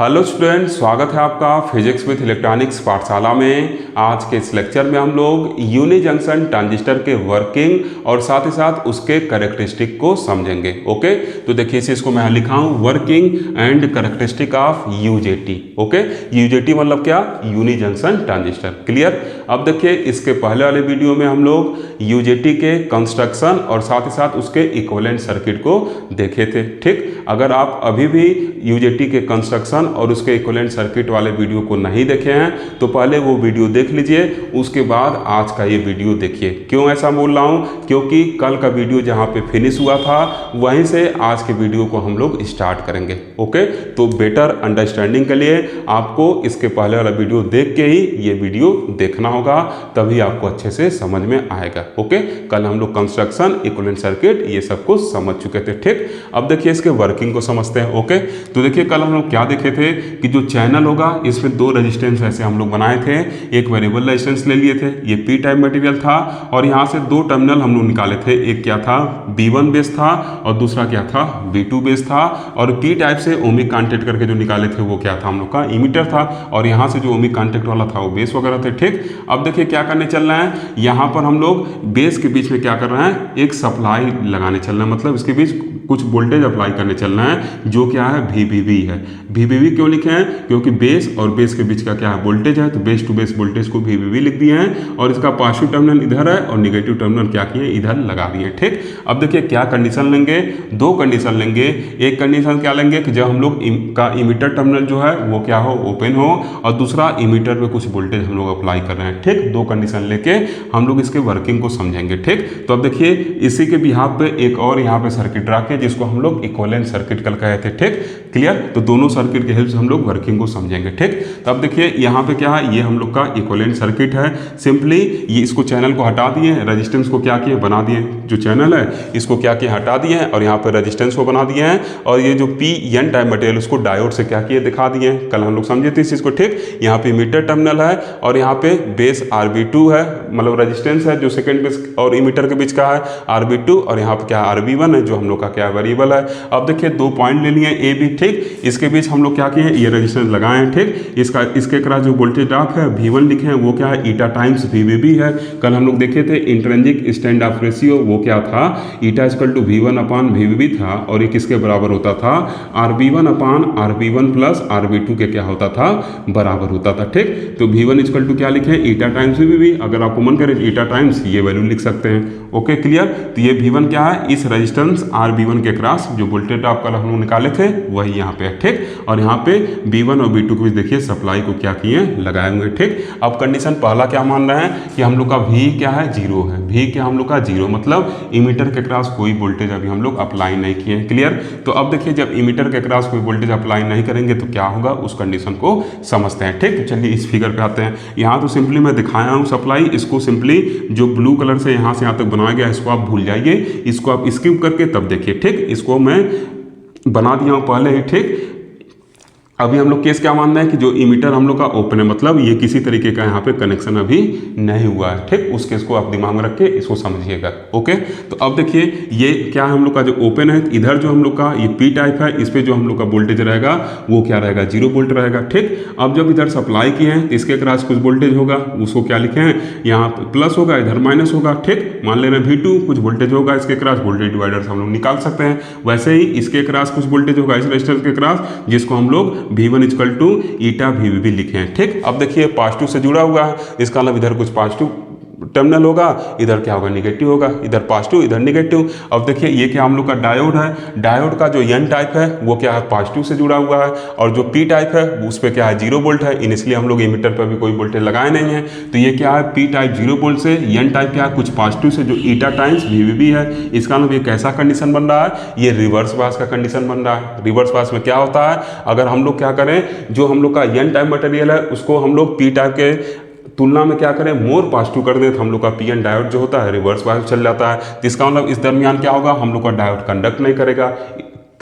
Hello student, स्वागत है आपका फिजिक्स विथ इलेक्ट्रॉनिक्स पाठशाला में। आज के इस लेक्चर में हम लोग यूनि जंक्शन ट्रांजिस्टर के वर्किंग और साथ ही साथ उसके कैरेक्टरिस्टिक को समझेंगे। ओके, तो देखिए इसे इसको मैं लिखा हूँ working and characteristic of UJT. Okay, UJT मतलब क्या? Unijunction transistor. क्लियर। अब देखिए इसके पहले वाले वीडियो में हम लोग यूजेटी के कंस्ट्रक्शन और साथ ही साथ उसके इक्विवेलेंट सर्किट को देखे थे। ठीक, अगर आप अभी भी यूजेटी के कंस्ट्रक्शन और उसके इक्विवेलेंट सर्किट वाले वीडियो को नहीं देखे हैं तो पहले वो वीडियो देख लीजिए, उसके बाद आज का ये वीडियो देखिए। क्यों ऐसा बोल रहा हूँ? क्योंकि कल का वीडियो जहाँ पे फिनिश हुआ था वहीं से आज के वीडियो को हम लोग स्टार्ट करेंगे। ओके, तो बेटर अंडरस्टैंडिंग के लिए आपको इसके पहले वाला वीडियो देख के ही ये वीडियो देखना होगा, तभी आपको अच्छे से समझ में आएगा। ओके, कल हम लोग कंस्ट्रक्शन, इक्विवेलेंट सर्किट ये सब कुछ समझ चुके थे। ठीक, अब देखिए इसके वर्किंग को समझते हैं। ओके, तो देखिए कल हम लोग क्या देखे थे कि जो चैनल होगा इसमें दो रेजिस्टेंस ऐसे हम लोग बनाए थे। एक वेरिएबल रेजिस्टेंस ले लिए थे, ये पी टाइप मटेरियल था, और यहाँ से दो टर्मिनल हम लोग निकाले थे। एक क्या था? B1 बेस था, और दूसरा क्या था? B2 बेस था। और पी टाइप से ओमिक कॉन्टैक्ट करके जो निकाले थे वो क्या था? हम लोग का इमीटर था, और यहाँ से जो ओमिक कॉन्टैक्ट वाला था वो बेस वगैरह थे। ठीक, अब देखिए क्या करने चल रहे हैं, यहाँ पर हम लोग बेस के बीच में क्या कर रहे हैं? एक सप्लाई लगाने चल रहे हैं, मतलब इसके बीच कुछ वोल्टेज अप्लाई करने चल रहे हैं, जो क्या है? VVB है। VVB क्यों लिखे हैं? क्योंकि बेस और बेस के बीच का क्या है? वोल्टेज है, तो बेस टू बेस वोल्टेज को VVB लिख दिए हैं, और इसका पॉजिटिव टर्मिनल इधर है और निगेटिव टर्मिनल क्या किए? इधर लगा दिए। ठीक, अब देखिए क्या कंडीशन लेंगे? दो कंडीशन लेंगे। एक कंडीशन क्या लेंगे कि जब हम लोग का इमीटर टर्मिनल जो है वो क्या हो? ओपन हो, और दूसरा इमीटर पे कुछ वोल्टेज हम लोग अप्लाई कर रहे हैं। ठीक, दो कंडीशन लेके हम लोग इसके वर्किंग को समझेंगे। ठीक, तो अब देखिए इसी के बिहाफ पे एक और यहाँ पे सर्किट रखे जिसको हम लोग इक्विवेलेंट सर्किट कल कहे थे। ठीक, क्लियर। तो दोनों सर्किट के हेल्प से हम लोग वर्किंग को समझेंगे। ठीक, तो अब देखिए यहाँ पे क्या है? ये हम लोग का इक्विवेलेंट सर्किट है। सिंपली ये इसको चैनल को हटा दिए, रेजिस्टेंस को क्या किए? बना दिए। जो चैनल है इसको क्या किए? हटा दिए हैं, और यहाँ पे रेजिस्टेंस को बना दिए हैं, और ये जो PN टाइप मटेरियल उसको डायोड से क्या किए? दिखा दिए हैं। कल हम लोग समझे थे इस चीज़ को। ठीक, यहाँ पे मीटर टर्मिनल है, और यहाँ पे बेस RB2 है, मतलब रेजिस्टेंस है जो सेकेंड बेस और इमीटर के बीच का है RB2, और यहाँ पे क्या RB1 है जो हम लोग का क्या वेरिएबल है। अब देखिए दो पॉइंट ले लिए A B। ठीक, इसके बीच हम लोग क्या किए? ये रेजिस्टेंस लगाए हैं। ठीक, इसके क्रॉस जो वोल्टेज ड्रॉप है V1 लिखे हैं, वो क्या है? ईटा टाइम्स VVB है। कल हम लोग देखे थे इंट्रिंसिक स्टैंड ऑफ रेशियो, वो क्या था? Eta equal to V1 upon VVB था, और ये किसके बराबर होता था? RB1 अपान RB1 प्लस RB2 के क्या होता था? बराबर होता था। ठीक, तो V1 इक्वल टू क्या लिखे? Eta times VVB। अगर आपको मन करे ईटा टाइम्स ये वैल्यू लिख सकते हैं। Okay, clear. तो ये V1 क्या है? इस रेजिस्टेंस RB1 के क्रॉस जो वोल्टेज ड्रॉप कल हम लोग निकाले थे वही यहाँ पे है। ठीक, और यहाँ पे B1 और B2 के बीच देखिए सप्लाई को क्या किए? लगाए हुए। ठीक, अब कंडीशन पहला क्या मान रहे हैं कि हम लोग का V क्या है? 0 है। V क्या हम लोग का? 0, मतलब इमीटर के क्रॉस कोई वोल्टेज अभी हम लोग अप्लाई नहीं किए हैं। क्लियर। तो अब देखिए जब इमीटर के क्रॉस कोई वोल्टेज अप्लाई नहीं करेंगे तो क्या होगा, उस कंडीशन को समझते हैं। ठीक, तो चलिए इस फिगर पे आते हैं। यहाँ तो सिंपली मैं दिखाया हूँ सप्लाई, इसको सिंपली जो ब्लू कलर से यहाँ से यहाँ तक बनाया गया इसको आप भूल जाइए, इसको आप स्किप करके तब देखिए। ठीक, इसको मैं बना दिया हूँ पहले ही। ठीक, अभी हम लोग केस क्या मान रहे हैं कि जो इमीटर हम लोग का ओपन है, मतलब ये किसी तरीके का यहाँ पे कनेक्शन अभी नहीं हुआ है। ठीक, उस केस को आप दिमाग में रख के इसको समझिएगा। ओके, तो अब देखिए ये क्या है? हम लोग का जो ओपन है, इधर जो हम लोग का ये पी टाइप है, इस पे जो हम लोग का वोल्टेज रहेगा वो क्या रहेगा? 0 वोल्ट रहेगा। ठीक, अब जब इधर सप्लाई किए हैं तो इसके क्रॉस कुछ वोल्टेज होगा, उसको क्या लिखे हैं? यहाँ पे प्लस होगा, इधर माइनस होगा। ठीक, मान ले रहे हैं V2 कुछ वोल्टेज होगा इसके क्रॉस, वोल्टेज डिवाइडर से हम लोग निकाल सकते हैं। वैसे ही इसके क्रॉस कुछ वोल्टेज होगा इस रेजिस्टेंस के क्रॉस, जिसको हम लोग V1 equal to eta VVB लिखे हैं। ठीक, अब देखिए पॉजिटिव से जुड़ा हुआ है, इसका मतलब इधर कुछ पॉजिटिव टर्मिनल होगा, इधर क्या होगा? निगेटिव होगा, इधर पॉजिटिव इधर निगेटिव। अब देखिए ये क्या हम लोग का डायोड है, डायोड का जो N टाइप है वो क्या है? पॉजिटिव से जुड़ा हुआ है, और जो P टाइप है उस पर क्या है? 0 वोल्ट है, इसलिए हम लोग इमीटर पर भी कोई वोल्टेज लगाए नहीं है। तो ये क्या है? P टाइप 0 वोल्ट से, N टाइप क्या है? कुछ पॉजिटिव से जो ईटा टाइम्स VVB है। इसका मतलब ये कैसा कंडीशन बन रहा है? ये रिवर्स बायस का कंडीशन बन रहा है। रिवर्स बायस में क्या होता है? अगर हम लोग क्या करें, जो हम लोग का N टाइप मटेरियल है उसको हम लोग P टाइप के तुलना में क्या करें? मोर पॉजिटिव कर दें, तो हम लोग का PN डायोड जो होता है रिवर्स बायस चल जाता है। तो इसका मतलब इस दरमियान क्या होगा? हम लोग का डायोड कंडक्ट नहीं करेगा।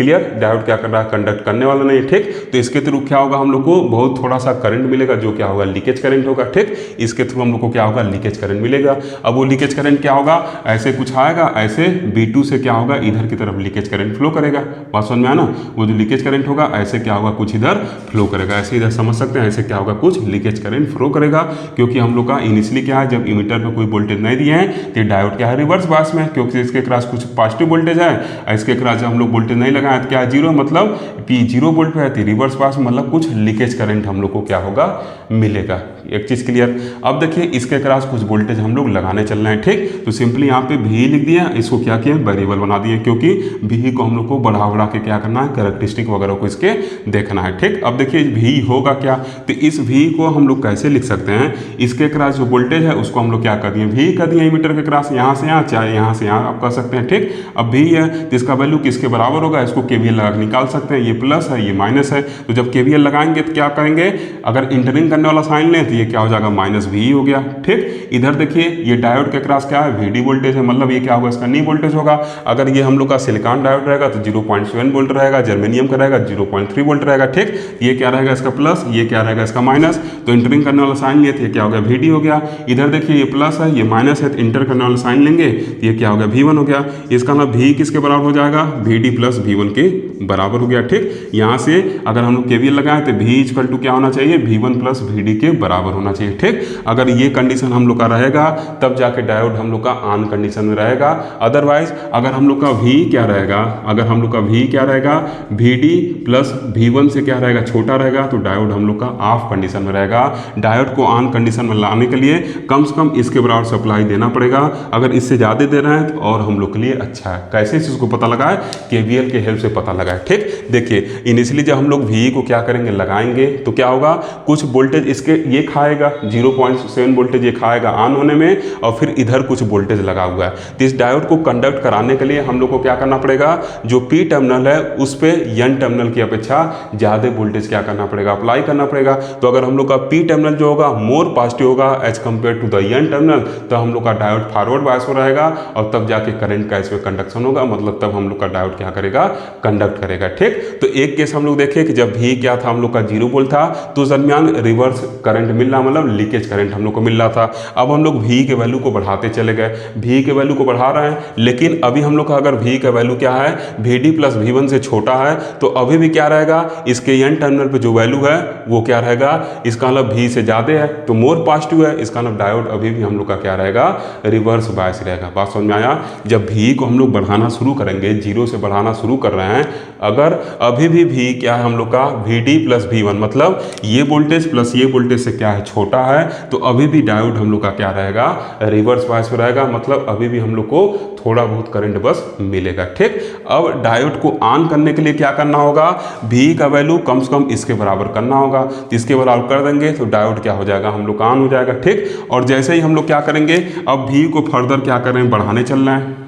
क्लियर, डायोड क्या कर रहा है, कंडक्ट करने वाला नहीं, ठीक। तो इसके थ्रू क्या होगा, हम लोग को बहुत थोड़ा सा करंट मिलेगा, जो क्या होगा, लीकेज करंट होगा, ठीक। इसके थ्रू हम लोग को क्या होगा, लीकेज करंट मिलेगा। अब वो लीकेज करंट क्या होगा, ऐसे कुछ आएगा, ऐसे B2 से क्या होगा, इधर की तरफ लीकेज करंट फ्लो करेगा। बात समझ में आया ना, वो जो लीकेज करंट होगा ऐसे क्या होगा, कुछ इधर फ्लो करेगा, ऐसे इधर समझ सकते हैं, ऐसे क्या होगा, कुछ लीकेज करंट फ्लो करेगा। क्योंकि हम लोग का इनिशियली क्या है, जब इमीटर पे कोई वोल्टेज नहीं दिए हैं तो डायोड क्या है, रिवर्स बायस में, क्योंकि इसके क्रॉस कुछ पॉजिटिव वोल्टेज है, इसके क्रॉस जब हम लोग वोल्टेज नहीं लगाए तो क्या है, जीरो, मतलब P 0 वोल्ट पे है, तो रिवर्स बायस मतलब कुछ लीकेज करंट हम लोग को क्या होगा, मिलेगा। एक चीज़ क्लियर। अब देखिए इसके क्रॉस कुछ वोल्टेज हम लोग लगाने चल रहे हैं, ठीक। तो सिंपली यहाँ पे भी लिख दिया, इसको क्या किया, वेरिएबल बना दिए, क्योंकि भी को हम लोग को बढ़ा बढ़ा के क्या करना है, कैरेक्टरिस्टिक वगैरह को इसके देखना है, ठीक। अब देखिए भी होगा क्या, तो इस भी को हम लोग कैसे लिख सकते हैं, इसके क्रॉस जो वोल्टेज है उसको हम लोग क्या कर दिए, भी कर दिए मीटर के क्रॉस, यहाँ से यहाँ चाहे यहाँ से यहाँ आप कर सकते हैं, ठीक। अब भी है तो इसका वैल्यू किसके बराबर होगा, इसको KVL लगा के निकाल सकते हैं, ये प्लस है ये माइनस है, तो जब KVL लगाएंगे तो क्या करेंगे, अगर इंटरिंग करने वाला साइन लें तो ये क्या हो जाएगा, माइनस भी हो गया, ठीक। इधर देखिए ये डायोड के क्रॉस क्या है, VD वोल्टेज है, मतलब ये क्या होगा, इसका नी वोल्टेज होगा। अगर ये हम लोग का सिलिकॉन डायोड रहेगा तो 0.7 वोल्ट रहेगा, जर्मेनियम का रहेगा 0.3 वोल्ट रहेगा, ठीक। ये क्या रहेगा, इसका प्लस, ये क्या रहेगा, इसका माइनस, तो इंटरिंग करने वाला साइन लिए तो ये क्या हो गया, VD हो गया। इधर देखिए ये प्लस है ये माइनस है, तो इंटर करने वाला साइन लेंगे तो ये क्या हो गया, V1 हो गया। इसका मतलब V किसके बराबर हो जाएगा, VD प्लस V1 के बराबर हो गया, ठीक। यहाँ से अगर हम लोग KVL लगाएं तो V इक्वल टू क्या होना चाहिए, V1 प्लस VD के बराबर होना चाहिए, ठीक। अगर ये कंडीशन हम लोग का रहेगा तब जाके डायोड हम लोग का ऑन कंडीशन में रहेगा। अदरवाइज अगर हम लोग का V क्या रहेगा, अगर हम लोग का V क्या रहेगा, VD प्लस V1 से क्या रहेगा, छोटा रहेगा, तो डायोड हम लोग का ऑफ कंडीशन में रहेगा। डायोड को ऑन कंडीशन में लाने के लिए कम से कम इसके बराबर सप्लाई देना पड़ेगा। अगर इससे ज़्यादा दे रहे हैं तो और हम लोग के लिए अच्छा है। कैसे इस चीज़ को पता लगा है, KVL के हेल्प से पता लगा है, ठीक। देखिए इनिशियली जब हम लोग V को क्या करेंगे, लगाएंगे, तो क्या होगा, कुछ वोल्टेज इसके ये खाएगा, 0.7 वोल्टेज ये खाएगा ऑन होने में, और फिर इधर कुछ वोल्टेज लगा हुआ है। तो इस डायोड को कंडक्ट कराने के लिए हम लोग को क्या करना पड़ेगा, जो P टर्मिनल है उस पे N टर्मिनल की अपेक्षा ज़्यादा वोल्टेज क्या करना पड़ेगा, अप्लाई करना पड़ेगा। तो अगर हम लोग का P टर्मिनल जो होगा मोर पॉजिटिव होगा as compared to the N terminal, तो हम लोग का डायोड फॉरवर्ड बायस में रहेगा, और तब जाके करंट का इसमें कंडक्शन होगा, मतलब तब हम लोग का डायोड क्या करेगा, कंडक्ट करेगा, ठीक। तो एक केस हम लोग देखें कि जब भी क्या था, हम लोग का 0 वोल्ट था, तो उस दरमियान रिवर्स करंट मिल रहा, मतलब लीकेज करंट हम लोग को मिल रहा था। अब हम लोग V के वैल्यू को बढ़ाते चले गए, V के वैल्यू को बढ़ा रहे हैं, लेकिन अभी हम लोग का अगर V का वैल्यू क्या है, VD प्लस V1 से छोटा है, तो अभी भी क्या रहेगा, इसके N टर्मिनल पे जो वैल्यू है वो क्या रहेगा, इसका मतलब V से ज़्यादा है तो मोर पॉजिटिव है, इसका मतलब डायोड अभी भी हम लोग का क्या रहेगा, रिवर्स बायस रहेगा। बात समझ में आया। जब V को हम लोग बढ़ाना शुरू करेंगे, 0 से बढ़ाना शुरू कर रहे हैं, अगर अभी भी V क्या है हम लोग का, VD प्लस V1, मतलब ये वोल्टेज प्लस ये वोल्टेज से क्या है, छोटा है, तो अभी भी डायोड हम लोग का क्या रहेगा, रिवर्स बायस में रहेगा, मतलब अभी भी हम लोग को थोड़ा बहुत करंट बस मिलेगा, ठीक। अब डायोड को ऑन करने के लिए क्या करना होगा, V का वैल्यू कम से कम इसके बराबर करना होगा, तो इसके बराबर कर देंगे तो डायोड क्या हो जाएगा, हम लोग का ऑन हो जाएगा, ठीक। और जैसे ही हम लोग क्या करेंगे, अब V को फर्दर क्या कर रहे हैं, बढ़ाने चल रहे हैं।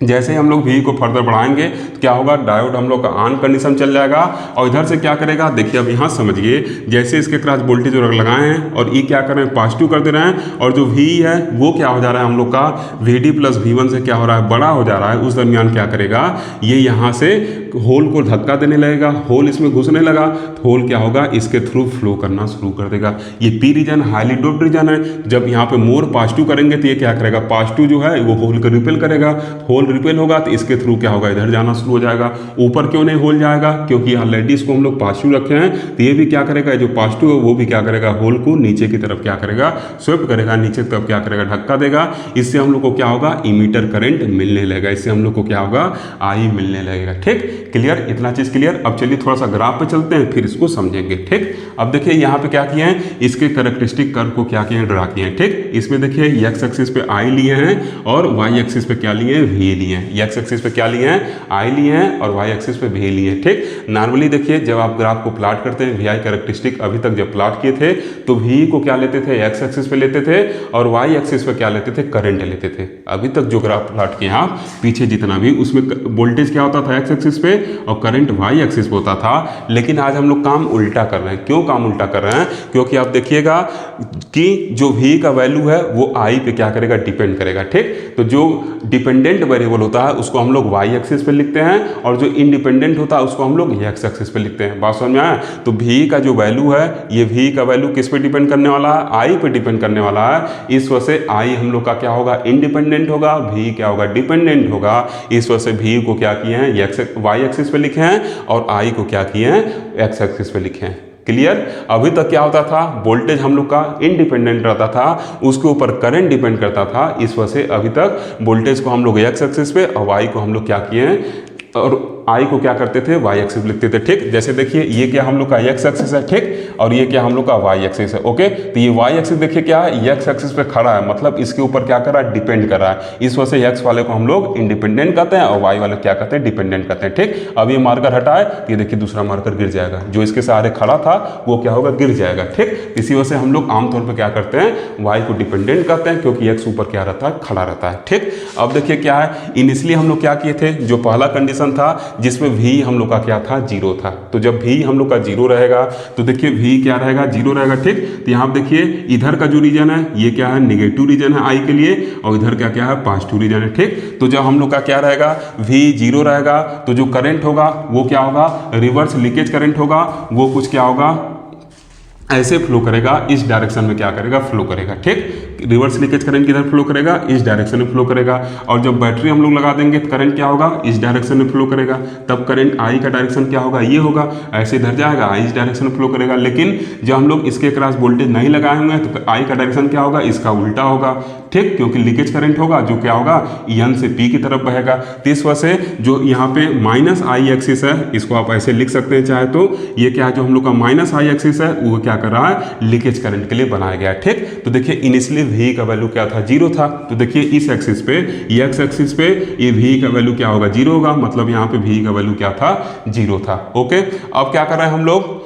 जैसे ही हम लोग V को फर्दर बढ़ाएंगे तो क्या होगा, डायोड हम लोग का ऑन कंडीशन चल जाएगा, और इधर से क्या करेगा, देखिए अब यहाँ समझिए, जैसे इसके क्रॉस वोल्टेज लगाए हैं और E क्या कर रहे हैं, पॉजिटिव कर दे रहे हैं, और जो V है वो क्या हो जा रहा है, हम लोग का VD प्लस V1 से क्या हो रहा है, बड़ा हो जा रहा है। उस दरमियान क्या करेगा, ये यहाँ से होल को धक्का देने लगेगा, होल इसमें घुसने लगा, तो होल क्या होगा, इसके थ्रू फ्लो करना शुरू कर देगा। ये P region highly doped region है, जब यहाँ पे मोर पॉजिटिव करेंगे तो ये क्या करेगा, पॉजिटिव जो है वो होल को रिपेल करेगा, होल रिपेल होगा तो इसके थ्रू क्या होगा, इधर जाना शुरू हो जाएगा। ऊपर क्यों नहीं होल जाएगा, क्योंकि यहाँ लेडीज को हम लोग पॉजिटिव रखे हैं, तो ये भी क्या करेगा, जो पॉजिटिव है वो भी क्या करेगा, होल को नीचे की तरफ क्या करेगा, स्विफ्ट करेगा, नीचे की तरफ क्या करेगा, धक्का देगा। इससे हम लोग को क्या होगा, इमीटर करंट मिलने लगेगा, इससे हम लोग को क्या होगा, I मिलने लगेगा, ठीक। क्लियर, इतना चीज क्लियर। अब चलिए थोड़ा सा ग्राफ पे चलते हैं, फिर इसको समझेंगे, ठीक। अब देखिए यहाँ पे क्या किए हैं, इसके कैरेक्टरिस्टिक कर्व को क्या किए हैं, ड्रा किए हैं, ठीक। इसमें देखिए x एक्सिस पे I लिए हैं और y एक्सिस पे क्या लिए हैं, V लिए हैं। x एक्सिस पे क्या लिए हैं, I लिए हैं, और y एक्सिस पे V लिए हैं, ठीक। नॉर्मली देखिए जब आप ग्राफ को प्लॉट करते हैं, VI कैरेक्टरिस्टिक अभी तक जब प्लॉट किए थे तो V को क्या लेते थे, x एक्सिस पे लेते थे, और y एक्सिस पे क्या लेते थे, करंट लेते थे। अभी तक जो ग्राफ प्लॉट किए आप पीछे जितना भी, उसमें वोल्टेज क्या होता था x एक्सिस पे और करंट y एक्सिस पे होता था। लेकिन आज हम लोग काम उल्टा कर रहे हैं। क्यों क्यों काम उल्टा कर रहे हैं? क्योंकि आप देखिएगा कि जो v का वैल्यू है वो i पे क्या करेगा, डिपेंड करेगा। ठीक, तो जो डिपेंडेंट वेरिएबल होता है उसको हम लोग y एक्सिस पे लिखते हैं और जो इंडिपेंडेंट होता है उसको हम लोग x एक्सिस पे लिखते हैं। बात समझ में आया? तो v का जो वैल्यू है, ये v का वैल्यू किस पे डिपेंड करने वाला है? i पे डिपेंड करने वाला है। इस वजह से i हम लोग का क्या होगा, इंडिपेंडेंट होगा, v क्या होगा, डिपेंडेंट होगा। इस वजह से v को क्या किए हैं, y एक्सिस पे लिखे हैं और i को क्या किए हैं, x एक्सिस पे लिखे हैं। क्लियर? अभी तक क्या होता था, वोल्टेज हम लोग का इंडिपेंडेंट रहता था, उसके ऊपर करंट डिपेंड करता था। इस वजह से अभी तक वोल्टेज को हम लोग x एक्सिस पे और y को हम लोग क्या किए हैं, और i को क्या करते थे, y एक्सिस लिखते थे। ठीक, जैसे देखिए ये क्या हम लोग का x एक्सिस है, ठीक, और ये क्या हम लोग का y एक्सिस है। ओके, तो ये y एक्सिस देखिए क्या है, x एक्सिस पे खड़ा है, मतलब इसके ऊपर क्या कर रहा है, डिपेंड कर रहा है। इस वजह से x वाले को हम लोग इंडिपेंडेंट कहते हैं और y वाले क्या कहते हैं, डिपेंडेंट कहते हैं। ठीक, अब ये मार्कर हटा है, ये देखिए दूसरा मार्कर गिर जाएगा, जो इसके सहारे खड़ा था वो क्या होगा, गिर जाएगा। ठीक, इसी वजह से हम लोग आमतौर पर क्या करते हैं, y को डिपेंडेंट कहते हैं क्योंकि x ऊपर क्या रहता है, खड़ा रहता है। ठीक, अब देखिए क्या है, इनिशियली हम लोग क्या किए थे, जो पहला कंडीशन था जिसमें v हम लोग का क्या था, 0 था। तो जब v हम लोग का 0 रहेगा तो देखिए v क्या रहेगा, 0 रहेगा। ठीक, तो यहाँ आप देखिए इधर का जो रीजन है ये क्या है, निगेटिव रीजन है i के लिए, और इधर क्या क्या है, पॉजिटिव रीजन है। ठीक, तो जब हम लोग का क्या रहेगा, v 0 रहेगा तो जो करंट होगा वो क्या होगा, रिवर्स लीकेज करंट होगा, वो कुछ क्या होगा, ऐसे फ्लो करेगा, इस डायरेक्शन में क्या करेगा, फ्लो करेगा। ठीक, रिवर्स लीकेज करंट किधर फ्लो करेगा, इस डायरेक्शन में फ्लो करेगा। और जब बैटरी हम लोग लगा देंगे तो करंट क्या होगा, इस डायरेक्शन में फ्लो करेगा, तब करंट आई का डायरेक्शन क्या होगा, ये होगा, ऐसे इधर जाएगा, आई इस डायरेक्शन में फ्लो करेगा। लेकिन जब हम लोग इसके क्रॉस वोल्टेज नहीं लगाए होंगे तो आई का डायरेक्शन क्या होगा, इसका उल्टा होगा। ठीक, क्योंकि लीकेज करंट होगा जो क्या होगा, एन से पी की तरफ बहेगा। तो इस वजह से जो यहाँ पे माइनस आई एक्सिस है, इसको आप ऐसे लिख सकते हैं चाहे तो, ये क्या है, जो हम लोग का माइनस आई एक्सिस है वो क्या कर रहा है, लीकेज करंट के लिए बनाया गया है। ठीक, तो देखिए इनिशियली v का वैल्यू क्या था, 0 था। तो देखिए इस एक्सिस पे, x एक्सिस पे ये v का वैल्यू क्या होगा, 0 होगा, मतलब यहाँ पे v का वैल्यू क्या था, 0 था। ओके, अब क्या कर रहे हैं हम लोग,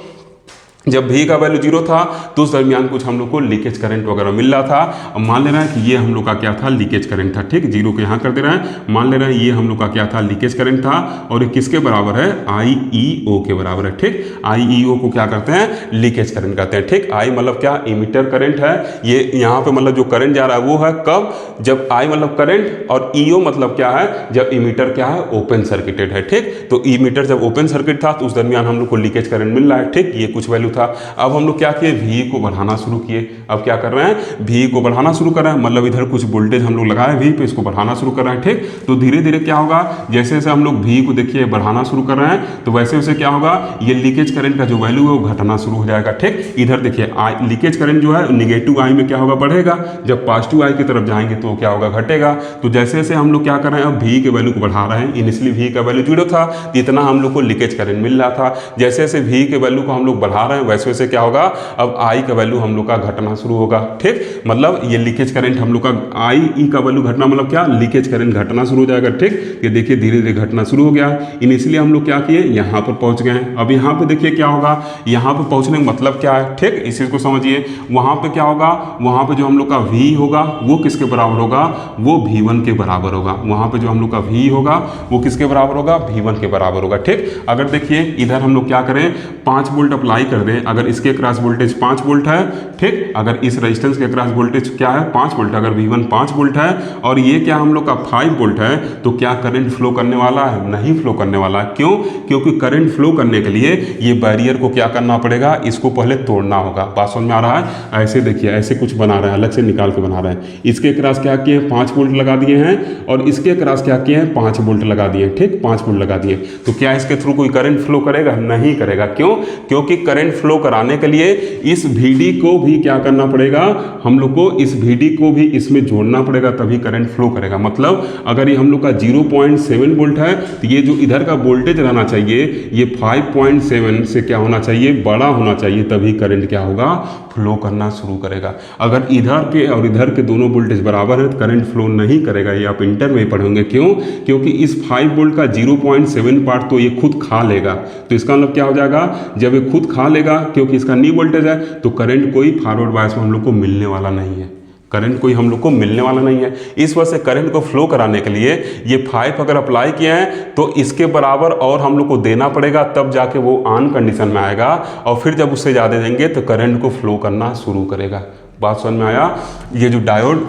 जब v का वैल्यू 0 था तो उस दरमियान कुछ हम लोग को लीकेज करंट वगैरह मिल रहा था। अब मान ले रहे हैं कि ये हम लोग का क्या था, लीकेज करंट था। ठीक, 0 को यहाँ कर दे रहे हैं, मान ले रहे हैं ये हम लोग का क्या था, लीकेज करंट था, और ये किसके बराबर है, IEO के बराबर है। ठीक, IEO को क्या करते हैं, लीकेज करंट कहते हैं। ठीक, I मतलब क्या, इमीटर करंट है, ये यहाँ पे मतलब जो करंट जा रहा है वो है कब, जब I मतलब करंट, और EO मतलब क्या है, जब इमीटर क्या है, ओपन सर्किटेड है। ठीक, तो इमीटर जब ओपन सर्किट था तो उस दरमियान हम लोग को लीकेज करंट मिल रहा है। ठीक, ये कुछ वैल्यू था। अब हम लोग क्या किए, v को बढ़ाना शुरू किए। अब क्या कर रहे हैं, v को बढ़ाना शुरू कर रहे हैं, मतलब इधर कुछ वोल्टेज हम लोग लगाए v पे, इसको बढ़ाना शुरू कर रहे हैं। ठीक, तो धीरे धीरे क्या होगा, जैसे जैसे हम लोग v को देखिए बढ़ाना शुरू कर रहे हैं तो वैसे वैसे क्या होगा, ये लीकेज करंट का जो वैल्यू है वो घटना शुरू हो जाएगा। ठीक, इधर देखिए लीकेज करंट जो है निगेटिव आई में क्या होगा, बढ़ेगा, जब पॉजिटिव आई की तरफ जाएंगे तो क्या होगा, घटेगा। तो जैसे जैसे हम लोग क्या कर रहे हैं, अब v के वैल्यू को बढ़ा रहे हैं। इनिशियली v का वैल्यू 0 था, इतना हम लोग को लीकेज करंट मिल रहा था। जैसे जैसे v के वैल्यू को हम लोग बढ़ा रहे हैं वैसे वैसे क्या होगा, अब आई का वैल्यू हम लोग का घटना शुरू होगा। ठीक, मतलब ये लीकेज करंट हम लोग का आई का वैल्यू घटना मतलब क्या, लीकेज करंट घटना शुरू हो जाएगा। ठीक, ये देखिए धीरे धीरे घटना शुरू हो गया। इनिशियली हम लोग क्या किए, यहाँ पर पहुँच गए। अब यहाँ पे देखिए क्या होगा, यहाँ पे पहुँचने का मतलब क्या है। ठीक, इस चीज़ को समझिए। वहाँ पे क्या होगा, वहाँ पे जो हम लोग का v होगा वो किसके बराबर होगा, वो v1 के बराबर होगा। वहाँ पे जो हम लोग का v होगा वो किसके बराबर होगा, v1 के बराबर होगा। ठीक, अगर देखिए इधर हम लोग क्या करें, 5 वोल्ट अप्लाई कर दें, अगर इसके क्रॉस वोल्टेज 5 वोल्ट है। ठीक, अगर इस रेजिस्टेंस के क्रॉस वोल्टेज क्या है, 5 वोल्ट, अगर v1 5 वोल्ट है और ये क्या हम लोग का 5 वोल्ट है, तो क्या करंट फ्लो करने वाला है, नहीं फ्लो करने वाला है। क्यों, क्योंकि करंट फ्लो करने के लिए ये बैरियर को क्या करना पड़ेगा, इसको पहले तोड़ना होगा। बात समझ में आ रहा है। ऐसे देखिए, ऐसे कुछ बना रहे हैं, अलग से निकाल के बना रहे हैं। इसके क्रॉस क्या किए, 5 वोल्ट लगा दिए हैं, और इसके क्रॉस क्या किए हैं, 5 वोल्ट लगा दिए। ठीक, 5 वोल्ट लगा दिए, तो क्या इसके थ्रू कोई करंट फ्लो करेगा, नहीं करेगा। क्यों, क्योंकि करंट फ्लो कराने के लिए इस VD को भी क्या करना पड़ेगा, हम लोग को इस VD को भी इसमें जोड़ना पड़ेगा, तभी करंट फ्लो करेगा। मतलब अगर ये हम लोग का 0.7 वोल्ट है तो ये जो इधर का वोल्टेज रहना चाहिए ये 5.7 से क्या होना चाहिए, बड़ा होना चाहिए, तभी करंट क्या होगा, फ्लो करना शुरू करेगा। अगर इधर के और इधर के दोनों वोल्टेज बराबर है तो करंट फ्लो नहीं करेगा। ये आप इंटर में पढ़ेंगे। क्यों, क्योंकि इस 5 वोल्ट का 0.7 पार्ट तो ये खुद खा लेगा। तो इसका मतलब क्या हो जाएगा, जब ये खुद खा लेगा, क्योंकि इसका नी वोल्टेज है, तो करंट कोई फॉरवर्ड बायस में हम लोग को मिलने वाला नहीं है। करंट कोई हम लोग को मिलने वाला नहीं है। इस वजह से करंट को फ्लो कराने के लिए ये 5 अगर अप्लाई किए हैं तो इसके बराबर और हम लोग को देना पड़ेगा, तब जाके वो ऑन कंडीशन में आएगा, और फिर जब उससे ज़्यादा देंगे तो करंट को फ्लो करना शुरू करेगा। बात समझ में आया? ये जो डायोड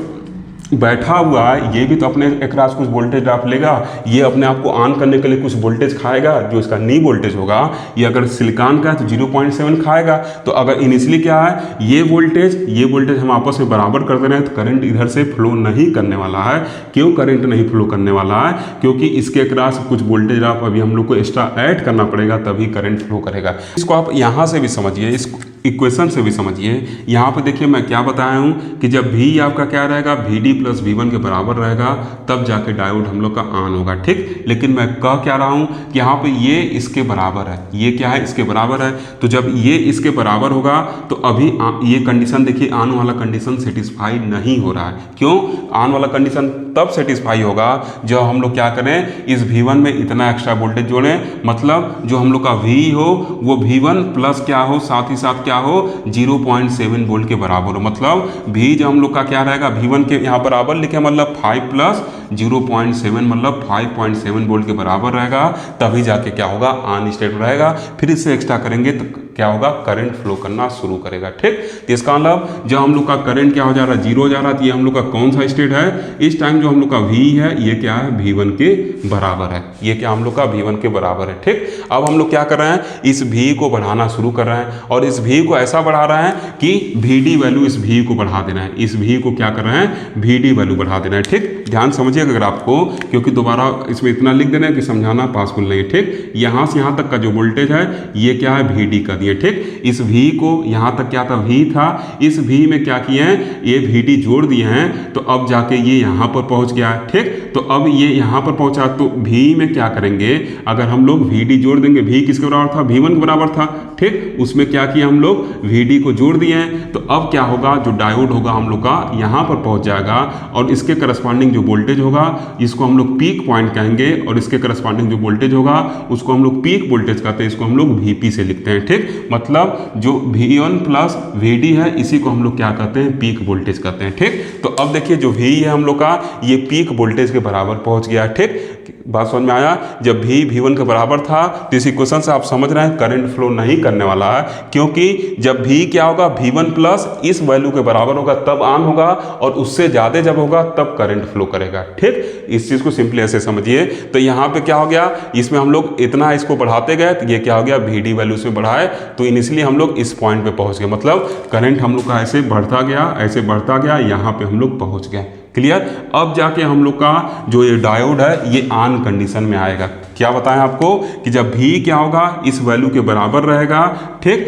बैठा हुआ है ये भी तो अपने एकरास कुछ वोल्टेज ड्रॉप लेगा, ये अपने आप को ऑन करने के लिए कुछ वोल्टेज खाएगा, जो इसका नी वोल्टेज होगा। ये अगर सिलिकॉन का है तो 0.7 खाएगा। तो अगर इनिशियली क्या है, ये वोल्टेज हम आपस में बराबर कर दे रहे हैं तो करंट इधर से फ्लो नहीं करने वाला है। क्यों करंट नहीं फ्लो करने वाला है? क्योंकि इसके एकरास कुछ वोल्टेज ड्रॉप अभी हम लोग को एक्स्ट्रा ऐड करना पड़ेगा, तभी करंट फ्लो करेगा। इसको आप यहाँ से भी समझिए, इस इक्वेशन से भी समझिए। यहाँ पे देखिए मैं क्या बताया हूँ कि जब भी आपका क्या रहेगा, VD प्लस V1 के बराबर रहेगा, तब जाके डायोड हम लोग का ऑन होगा, ठीक। लेकिन मैं कह क्या रहा हूँ कि यहाँ पे ये इसके बराबर है, ये क्या है, इसके बराबर है। तो जब ये इसके बराबर होगा तो अभी ये कंडीशन देखिए, ऑन वाला कंडीशन सेटिस्फाई नहीं हो रहा है। क्यों? ऑन वाला कंडीशन तब सेटिस्फाई होगा जब हम लोग क्या करें, इस V1 में इतना एक्स्ट्रा वोल्टेज जोड़ें, मतलब जो हम लोग का V हो वो V1 प्लस क्या हो, साथ ही साथ क्या हो, 0.7 वोल्ट के बराबर हो। मतलब V जो हम लोग का क्या रहेगा, V1 के यहाँ बराबर लिखे, मतलब 5 प्लस 0.7 मतलब 5.7 वोल्ट के बराबर रहेगा, तभी जाके क्या होगा, ऑन स्टेट रहेगा। फिर इससे एक्स्ट्रा करेंगे तो क्या होगा, करंट फ्लो करना शुरू करेगा, ठीक। तो इसका मतलब जब हम लोग का करंट क्या हो जा रहा है, 0 हो जा रहा है, तो ये हम लोग का कौन सा स्टेट है, इस टाइम जो हम लोग का V है ये क्या है, V1 के बराबर है। ये क्या हम लोग का V1 के बराबर है, ठीक। अब हम लोग क्या कर रहे हैं, इस V को बढ़ाना शुरू कर रहे हैं, और इस V को ऐसा बढ़ा रहे हैं कि VD वैल्यू इस V को बढ़ा देना है। इस V को क्या कर रहे हैं, VD वैल्यू बढ़ा देना है, ठीक। ध्यान समझिएगा अगर आपको, क्योंकि दोबारा इसमें इतना लिख देना है कि समझाना पॉसिबल नहीं है, ठीक। यहाँ से यहाँ तक का जो वोल्टेज है ये क्या है, VD का दिए, ठीक। इस V को यहाँ तक क्या था, V था, इस V में क्या किए हैं, ये VD जोड़ दिए हैं, तो अब जाके ये यहाँ पर पहुँच गया है, ठीक। तो अब ये यहाँ पर पहुँचा, तो V में क्या करेंगे, अगर हम लोग VD जोड़ देंगे, V किसके बराबर था, V1 के बराबर था, ठीक। उसमें क्या किया हम लोग, VD को जोड़ दिए हैं, तो अब क्या होगा, जो डायोड होगा हम लोग का यहाँ पर पहुँच जाएगा, और इसके करस्पॉन्डिंग जो वोल्टेज होगा इसको हम लोग पीक पॉइंट कहेंगे, और इसके करस्पॉन्डिंग जो वोल्टेज होगा उसको हम लोग पीक वोल्टेज कहते हैं, इसको हम लोग VP से लिखते हैं, ठीक। मतलब जो V1 प्लस VD है इसी को हम लोग क्या कहते हैं, पीक वोल्टेज कहते हैं, ठीक। तो अब देखिए जो V है हम लोग का, ये पीक वोल्टेज के बराबर पहुंच गया, ठीक। बात समझ में आया? जब V V1 के बराबर था तो इस इक्वेशन से आप समझ रहे हैं करंट फ्लो नहीं करने वाला है, क्योंकि जब V क्या होगा, V1 प्लस इस वैल्यू के बराबर होगा तब ऑन होगा, और उससे ज़्यादा जब होगा तब करंट फ्लो करेगा, ठीक। इस चीज़ को सिंपली ऐसे समझिए। तो यहाँ पे क्या हो गया, इसमें हम लोग इतना इसको बढ़ाते गए तो ये क्या हो गया, VD वैल्यू से बढ़ाए तो इनिशियली हम लोग इस पॉइंट पे पहुँच गए, मतलब करंट हम लोग का ऐसे बढ़ता गया, ऐसे बढ़ता गया, यहाँ पे हम लोग पहुँच गए, क्लियर। अब जाके हम लोग का जो ये डायोड है ये ऑन कंडीशन में आएगा। क्या बताएं आपको कि जब V क्या होगा, इस वैल्यू के बराबर रहेगा, ठीक,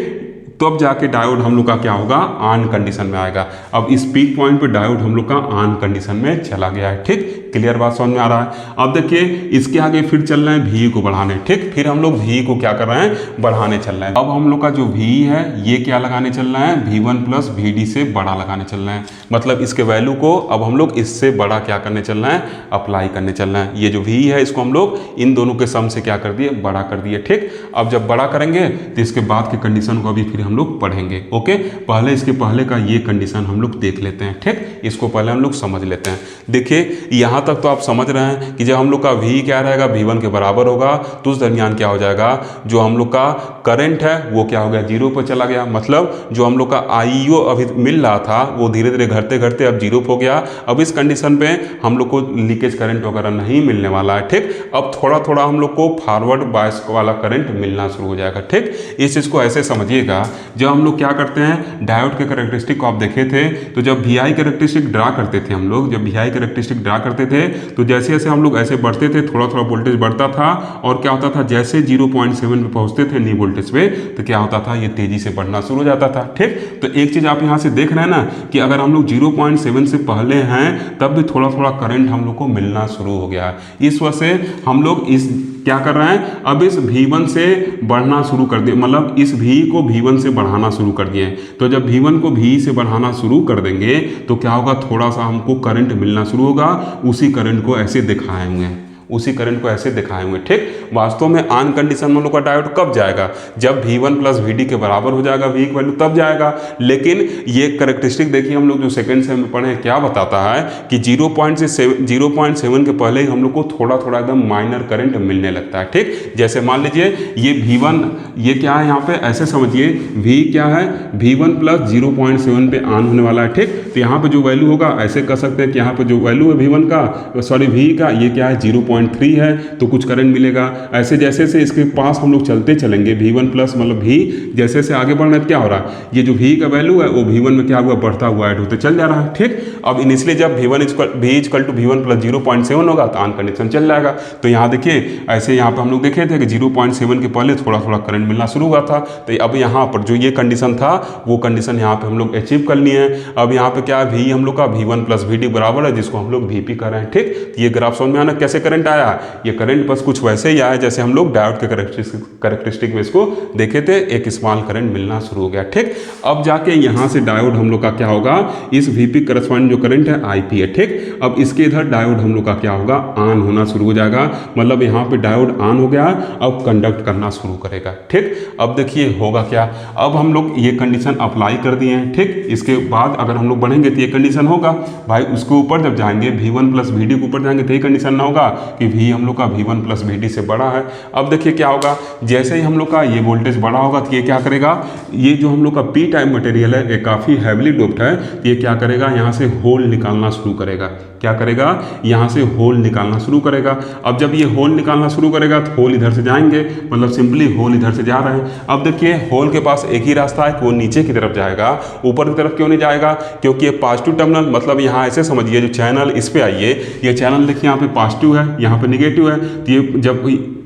तो अब जाके डायोड हम लोग का क्या होगा, ऑन कंडीशन में आएगा। अब इस पीक पॉइंट पे डायोड हम लोग का ऑन कंडीशन में चला गया है, ठीक। क्लियर बात समझ में आ रहा है? अब देखिए इसके आगे फिर चल रहे हैं V को बढ़ाने, ठीक। फिर हम लोग V को क्या कर रहे हैं, बढ़ाने चल रहे हैं। अब हम लोग का जो V है ये क्या लगाने चल रहे हैं, V1 प्लस VD से बड़ा लगाने चल रहे हैं, मतलब इसके वैल्यू को अब हम लोग इससे बड़ा क्या करने चल रहे हैं, अप्लाई करने चल रहे हैं। ये जो V है इसको हम लोग इन दोनों के सम से क्या कर दिए, बड़ा कर दिए, ठीक। अब जब बड़ा करेंगे तो इसके बाद के कंडीशन को अभी फिर हम लोग पढ़ेंगे, ओके। पहले इसके पहले का ये कंडीशन हम लोग देख लेते हैं, ठीक। इसको पहले हम लोग समझ लेते हैं। देखिए यहाँ तक तो आप समझ रहे हैं कि जब हम लोग का V क्या रहेगा, V1 के बराबर होगा, तो उस दरमियान क्या हो जाएगा, जो हम लोग का करंट है वो क्या हो गया, 0 पर चला गया। मतलब जो हम लोग का IO अभी मिल रहा था वो धीरे धीरे घटते घटते अब 0 हो गया। अब इस कंडीशन पे हम लोग को लीकेज करंट वगैरह नहीं मिलने वाला है, ठीक। अब थोड़ा थोड़ा हम लोग को फॉरवर्ड बायस वाला करंट मिलना शुरू हो जाएगा, ठीक। इस चीज़ को ऐसे समझिएगा, जब हम लोग क्या करते हैं, डायोड के कैरेक्टरिस्टिक को आप देखे थे, तो जब VI कैरेक्टरिस्टिक ड्रा करते थे हम लोग, जब VI कैरेक्टरिस्टिक ड्रा करते थे तो जैसे जैसे हम लोग ऐसे बढ़ते थे थोड़ा थोड़ा वोल्टेज बढ़ता था, और क्या होता था, जैसे 0.7 पे पहुंचते थे नी वोल्टेज पे, तो क्या होता था, ये तेजी से बढ़ना शुरू हो जाता था, ठीक। तो एक चीज़ आप यहाँ से देख रहे हैं ना कि अगर हम लोग 0.7 से पहले हैं तब भी थोड़ा थोड़ा करंट हम लोग को मिलना शुरू हो गया है। इस वजह से हम लोग इस क्या कर रहे हैं, अब इस V1 से बढ़ना शुरू कर दिए, मतलब इस V को V1 से बढ़ाना शुरू कर दिए। तो जब V1 को V से बढ़ाना शुरू कर देंगे तो क्या होगा, थोड़ा सा हमको करंट मिलना शुरू होगा, उसी करंट को ऐसे दिखाएंगे, उसी करंट को ऐसे दिखाए हुए, ठीक। वास्तव में ऑन कंडीशन में हम लोग का डायोड कब जाएगा, जब V1 प्लस VD के बराबर हो जाएगा V की वैल्यू तब जाएगा। लेकिन ये कैरेक्टरिस्टिक देखिए हम लोग जो सेकंड सेम में पढ़े क्या बताता है कि 0.7 के पहले ही हम लोग को थोड़ा थोड़ा एकदम माइनर करंट मिलने लगता है, ठीक। जैसे मान लीजिए ये V1, ये क्या है यहाँ पे ऐसे समझिए, V क्या है, V1 प्लस 0.7 पे ऑन होने वाला है, ठीक। तो यहाँ पे जो वैल्यू होगा ऐसे कर सकते हैं कि यहाँ पे जो वैल्यू है V1 का, सॉरी V का, ये क्या है 0.3 है, तो कुछ करंट मिलेगा। ऐसे जैसे से इसके पास हम लोग चलते चलेंगे V1 प्लस मतलब V जैसे जैसे आगे बढ़ना है, क्या हो रहा है, ये जो V का वैल्यू है वो V1 में क्या हुआ, बढ़ता हुआ ऐड होते चल जा रहा है, ठीक। अब इनिशियली जब V1 equal to V1 plus 0.7 होगा तो ऑन कंडीशन चल जाएगा। तो यहाँ देखिए ऐसे यहाँ पे हम लोग देखे थे कि 0.7 के पहले थोड़ा थोड़ा करंट मिलना शुरू हुआ था। तो अब यहाँ पर जो ये कंडीशन था वो कंडीशन यहाँ पे हम लोग अचीव कर लिए हैं। अब यहाँ पे क्या है, V हम लोग का V1 प्लस VD बराबर है, जिसको हम लोग VP कर रहे हैं, ठीक। ये ग्राफ समझ में आना कैसे करंट आया, ये करंट बस कुछ वैसे ही आया जैसे हम लोग डायोड के कैरेक्टरिस्टिक में इसको देखे थे, एक स्मॉल करंट मिलना शुरू हो गया, ठीक। अब जाके यहाँ से डायोड हम लोग का क्या होगा, इस VP करस्पॉन्डिंग जो करंट है IP है, ठीक। अब इसके इधर डायोड हम लोग का क्या होगा, ऑन होना शुरू हो जाएगा, मतलब यहाँ पे डायोड ऑन हो गया, अब कंडक्ट करना शुरू करेगा, ठीक। अब देखिए होगा क्या, अब हम लोग ये कंडीशन अप्लाई कर दिए हैं, ठीक। इसके बाद अगर हम लोग बढ़ेंगे तो ये कंडीशन होगा भाई, उसके ऊपर जब जाएंगे V1 प्लस VD के ऊपर जाएंगे तो ये कंडीशन ना होगा कि V हम लोग का V1 प्लस VD से बड़ा है। अब देखिए क्या होगा, जैसे ही हम लोग का ये वोल्टेज बड़ा होगा तो ये क्या करेगा, ये जो हम लोग का P टाइप मटेरियल है ये काफ़ी हैविली डोप्ड है, ये क्या करेगा, यहाँ से होल निकालना शुरू करेगा, क्या करेगा, यहाँ से होल निकालना शुरू करेगा। अब जब ये होल निकालना शुरू करेगा तो होल इधर से जाएंगे, मतलब सिंपली होल इधर से जा रहे हैं। अब देखिए होल के पास एक ही रास्ता है कि वो नीचे की तरफ जाएगा, ऊपर की तरफ क्यों नहीं जाएगा, क्योंकि ये पॉजिटिव टर्मिनल, मतलब यहाँ ऐसे समझिए जो चैनल इस पे आइए, ये चैनल देखिए यहाँ पे पॉजिटिव है, यहाँ पे निगेटिव है, तो ये जब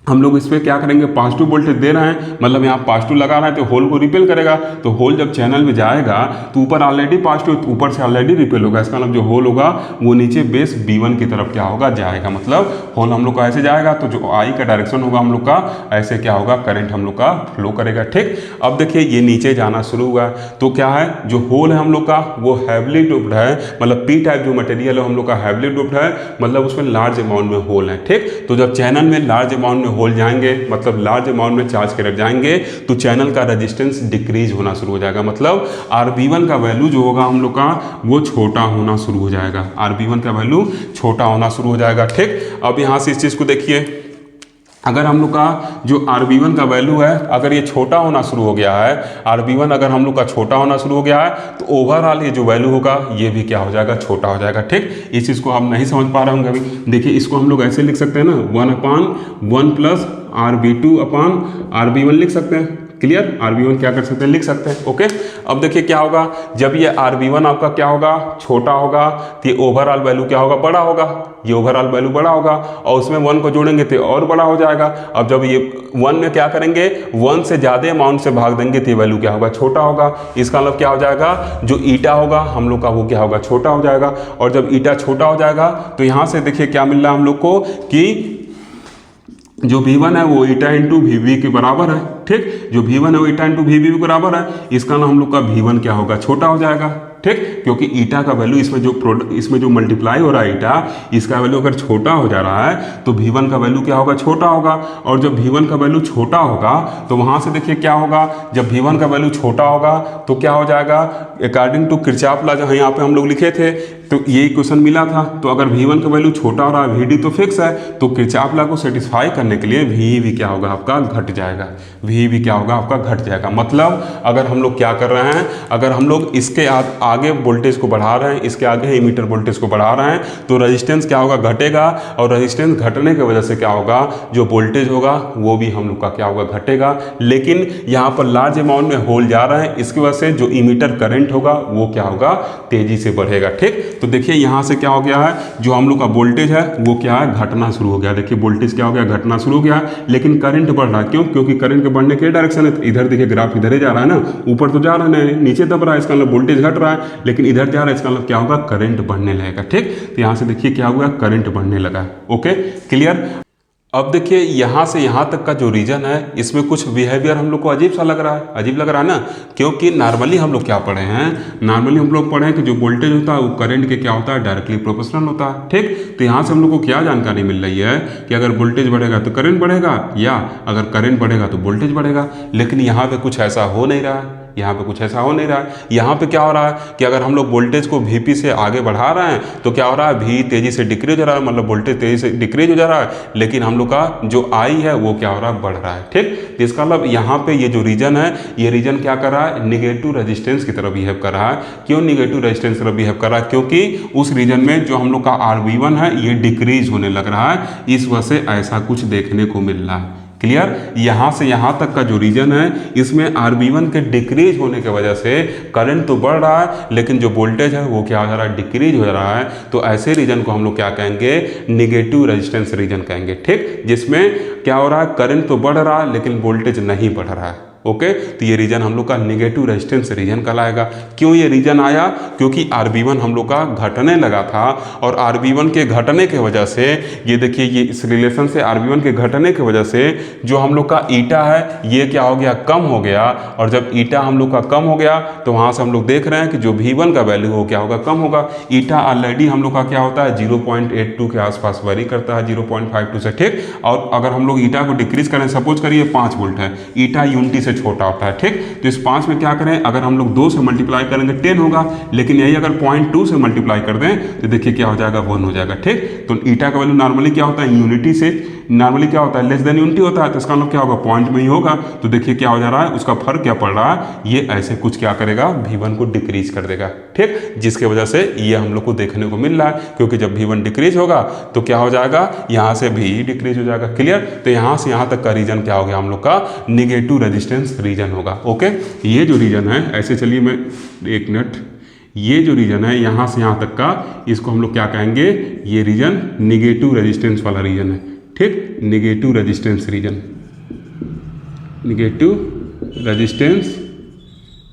हम लोग इस पर क्या करेंगे, पॉजिटिव वोल्टेज दे रहे हैं, मतलब यहाँ पॉजिटिव लगा रहा है तो होल को रिपेल करेगा। तो होल जब चैनल में जाएगा तो ऊपर ऑलरेडी पॉजिटिव, तो ऊपर से ऑलरेडी रिपेल होगा, इसका मतलब जो होल होगा वो नीचे बेस B1 की तरफ क्या होगा, जाएगा। मतलब होल हम लोग का ऐसे जाएगा तो जो I का डायरेक्शन होगा हम लोग का ऐसे क्या होगा, करंट हम लोग का फ्लो करेगा, ठीक। अब देखिए ये नीचे जाना शुरू हुआ, तो क्या है, जो होल है हम लोग का वो हैविली डोप्ड है, मतलब P टाइप जो मटेरियल है हम लोग का हैविली डोप्ड है, मतलब उसमें लार्ज अमाउंट में होल है, ठीक। तो जब चैनल में लार्ज अमाउंट में होल जाएंगे, मतलब लार्ज अमाउंट में चार्ज करंट जाएंगे, तो चैनल का रेजिस्टेंस डिक्रीज होना शुरू हो जाएगा, मतलब RB1 का वैल्यू जो होगा हम लोग का वो छोटा होना शुरू हो जाएगा, RB1 का वैल्यू छोटा होना शुरू हो जाएगा, ठीक। अब यहाँ से इस चीज़ को देखिए, अगर हम लोग का जो RB1 का वैल्यू है अगर ये छोटा होना शुरू हो गया है, RB1 अगर हम लोग का छोटा होना शुरू हो गया है तो ओवरऑल ये जो वैल्यू होगा ये भी क्या हो जाएगा, छोटा हो जाएगा, ठीक। इस चीज़ को हम नहीं समझ पा रहे होंगे अभी, देखिए इसको हम लोग ऐसे लिख सकते हैं ना, 1/1 प्लस RB2 अपॉन RB1 लिख सकते हैं, क्लियर। RB1 क्या कर सकते हैं, लिख सकते हैं, ओके। अब देखिए क्या होगा, जब ये RB1 आपका क्या होगा, छोटा होगा, तो ये ओवरऑल वैल्यू क्या होगा, बड़ा होगा, ये ओवरऑल वैल्यू बड़ा होगा, और उसमें 1 को जोड़ेंगे तो और बड़ा हो जाएगा। अब जब ये 1 में क्या करेंगे, 1 से ज़्यादा अमाउंट से भाग देंगे तो ये वैल्यू क्या होगा, छोटा होगा। इसका मतलब क्या हो जाएगा, जो ईटा होगा हम लोग का वो क्या होगा, छोटा हो जाएगा। और जब ईटा छोटा हो जाएगा तो यहाँ से देखिए क्या मिल रहा है हम लोग को कि जो V1 है वो ईटा इंटू VB के बराबर है, ठीक। जो V1 है वो ईटा इंटू VB के बराबर है, इसका नाम हम लोग का V1 क्या होगा, छोटा हो जाएगा, ठीक। क्योंकि ईटा का वैल्यू इसमें जो मल्टीप्लाई हो रहा है ईटा, इसका वैल्यू अगर छोटा हो जा रहा है तो V1 का वैल्यू क्या होगा, छोटा होगा। और जब V1 का वैल्यू छोटा होगा तो वहाँ से देखिए क्या होगा, जब V1 का वैल्यू छोटा होगा तो क्या हो जाएगा, अकॉर्डिंग टू किरचॉफ लॉ जो यहाँ पे हम लोग लिखे थे, तो ये क्वेश्चन मिला था। तो अगर V1 का वैल्यू छोटा हो रहा है, VD तो फिक्स है, तो किरचॉफ लॉ को सेटिस्फाई करने के लिए VE भी क्या होगा आपका, घट जाएगा, VE भी क्या होगा आपका, घट जाएगा। मतलब अगर हम लोग क्या कर रहे हैं, अगर हम लोग इसके आगे वोल्टेज को बढ़ा रहे हैं, इसके आगे इमीटर वोल्टेज को बढ़ा रहे हैं, तो रेजिस्टेंस क्या होगा, घटेगा। और रेजिस्टेंस घटने की वजह से क्या होगा, जो वोल्टेज होगा वो भी हम लोग का क्या होगा, घटेगा। लेकिन यहाँ पर लार्ज अमाउंट में होल जा रहा है, इसकी वजह से जो इमीटर करंट होगा वो क्या होगा, तेजी से बढ़ेगा, ठीक। तो देखिए यहाँ से क्या हो गया है, जो हम लोग का वोल्टेज है वो क्या है, घटना शुरू हो गया। देखिए वोल्टेज क्या हो गया, घटना शुरू हो गया, लेकिन करंट बढ़ रहा है। क्यों, क्योंकि करंट के बढ़ने के डायरेक्शन है, इधर देखिए ग्राफ इधर ही जा रहा है ना, ऊपर तो जा रहा है, नीचे दब रहा है, इसका मतलब वोल्टेज घट रहा है, लेकिन इधर जा रहा है, इसका मतलब क्या होगा, करंट बढ़ने लगेगा, ठीक। तो यहाँ से देखिए क्या हुआ, करंट बढ़ने लगा, ओके, क्लियर। अब देखिए यहाँ से यहाँ तक का जो रीजन है इसमें कुछ बिहेवियर हम लोग को अजीब सा लग रहा है, अजीब लग रहा है ना, क्योंकि नॉर्मली हम लोग क्या पढ़े हैं, नॉर्मली हम लोग पढ़े हैं कि जो वोल्टेज होता है वो करंट के क्या होता है, डायरेक्टली प्रोपोर्शनल होता है। ठीक, तो यहाँ से हम लोग को क्या जानकारी मिल रही है कि अगर वोल्टेज बढ़ेगा तो करंट बढ़ेगा, या अगर करंट बढ़ेगा तो वोल्टेज बढ़ेगा। लेकिन यहाँ पे कुछ ऐसा हो नहीं रहा है, यहाँ पे कुछ ऐसा हो नहीं रहा है। यहाँ पे क्या हो रहा है कि अगर हम लोग वोल्टेज को Vp से आगे बढ़ा रहे हैं तो क्या हो रहा है, V तेजी से डिक्रीज हो रहा है, मतलब वोल्टेज तेजी से डिक्रीज हो जा रहा है, लेकिन हम लोग का जो I है वो क्या हो रहा है, बढ़ रहा है। ठीक, तो इसका मतलब यहाँ पे ये जो रीजन है, ये रीजन क्या कर रहा है, निगेटिव रेजिस्टेंस की तरफ बिहेव कर रहा है। क्यों निगेटिव रेजिस्टेंस की तरफ बिहेव कर रहा है, क्योंकि उस रीजन में जो हम लोग का Rv1 है ये डिक्रीज होने लग रहा है, इस वजह से ऐसा कुछ देखने को मिल रहा है। क्लियर, यहाँ से यहाँ तक का जो रीजन है इसमें Rb1 के डिक्रीज होने की वजह से करंट तो बढ़ रहा है, लेकिन जो वोल्टेज है वो क्या हो जा रहा है, डिक्रीज हो रहा है। तो ऐसे रीजन को हम लोग क्या कहेंगे, निगेटिव रेजिस्टेंस रीजन कहेंगे। ठीक, जिसमें क्या हो रहा है, करंट तो बढ़ रहा है लेकिन वोल्टेज नहीं बढ़ रहा है। ओके, तो ये रीजन हम लोग का निगेटिव रेजिस्टेंस रीजन कहलाएगा। क्यों ये रीजन आया, क्योंकि Rb1 हम लोग का घटने लगा था, और Rb1 के घटने के वजह से ये देखिए, ये इस रिलेशन से Rb1 के घटने की वजह से जो हम लोग का ईटा है ये क्या हो गया, कम हो गया। और जब ईटा हम लोग का कम हो गया तो वहाँ से हम लोग देख रहे हैं कि जो V1 का वैल्यू हो क्या होगा, कम होगा। ईटा ऑलरेडी हम लोग का क्या होता है, 0.82 के आसपास वेरी करता है, 0.52 से। ठीक, और अगर हम लोग ईटा को डिक्रीज करें, सपोज करिए 5 वोल्ट है, ईटा यूनिटी से छोटा होता है। ठीक, तो इस 5 में क्या करें, अगर हम लोग 2 से मल्टीप्लाई करेंगे 10 होगा, लेकिन यही अगर 0.2 से मल्टीप्लाई कर दें तो देखिए क्या हो जाएगा, 1 हो जाएगा। ठीक, तो ईटा का वैल्यू नॉर्मली क्या होता है, यूनिटी से नॉर्मली क्या होता है, लेस देन यूनिटी होता है, तो इसका मतलब क्या होगा, पॉइंट में ही होगा। तो देखिए क्या हो जा रहा है, उसका फर्क क्या पड़ रहा है, ये ऐसे कुछ क्या करेगा, V1 को डिक्रीज कर देगा। ठीक, जिसके वजह से ये हम लोग को देखने को मिल रहा है, क्योंकि जब V1 डिक्रीज होगा तो क्या हो जाएगा, यहाँ से भी डिक्रीज हो जाएगा। क्लियर, तो यहाँ से यहाँ तक का रीजन क्या हो गया, हम लोग का निगेटिव रेजिस्टेंस रीजन होगा। ओके, ये जो रीजन है, ऐसे चलिए मैं एक मिनट, ये जो रीजन है यहाँ से यहाँ तक का, इसको हम लोग क्या कहेंगे, ये रीजन निगेटिव रेजिस्टेंस वाला रीजन है। ठीक, negative resistance region, negative resistance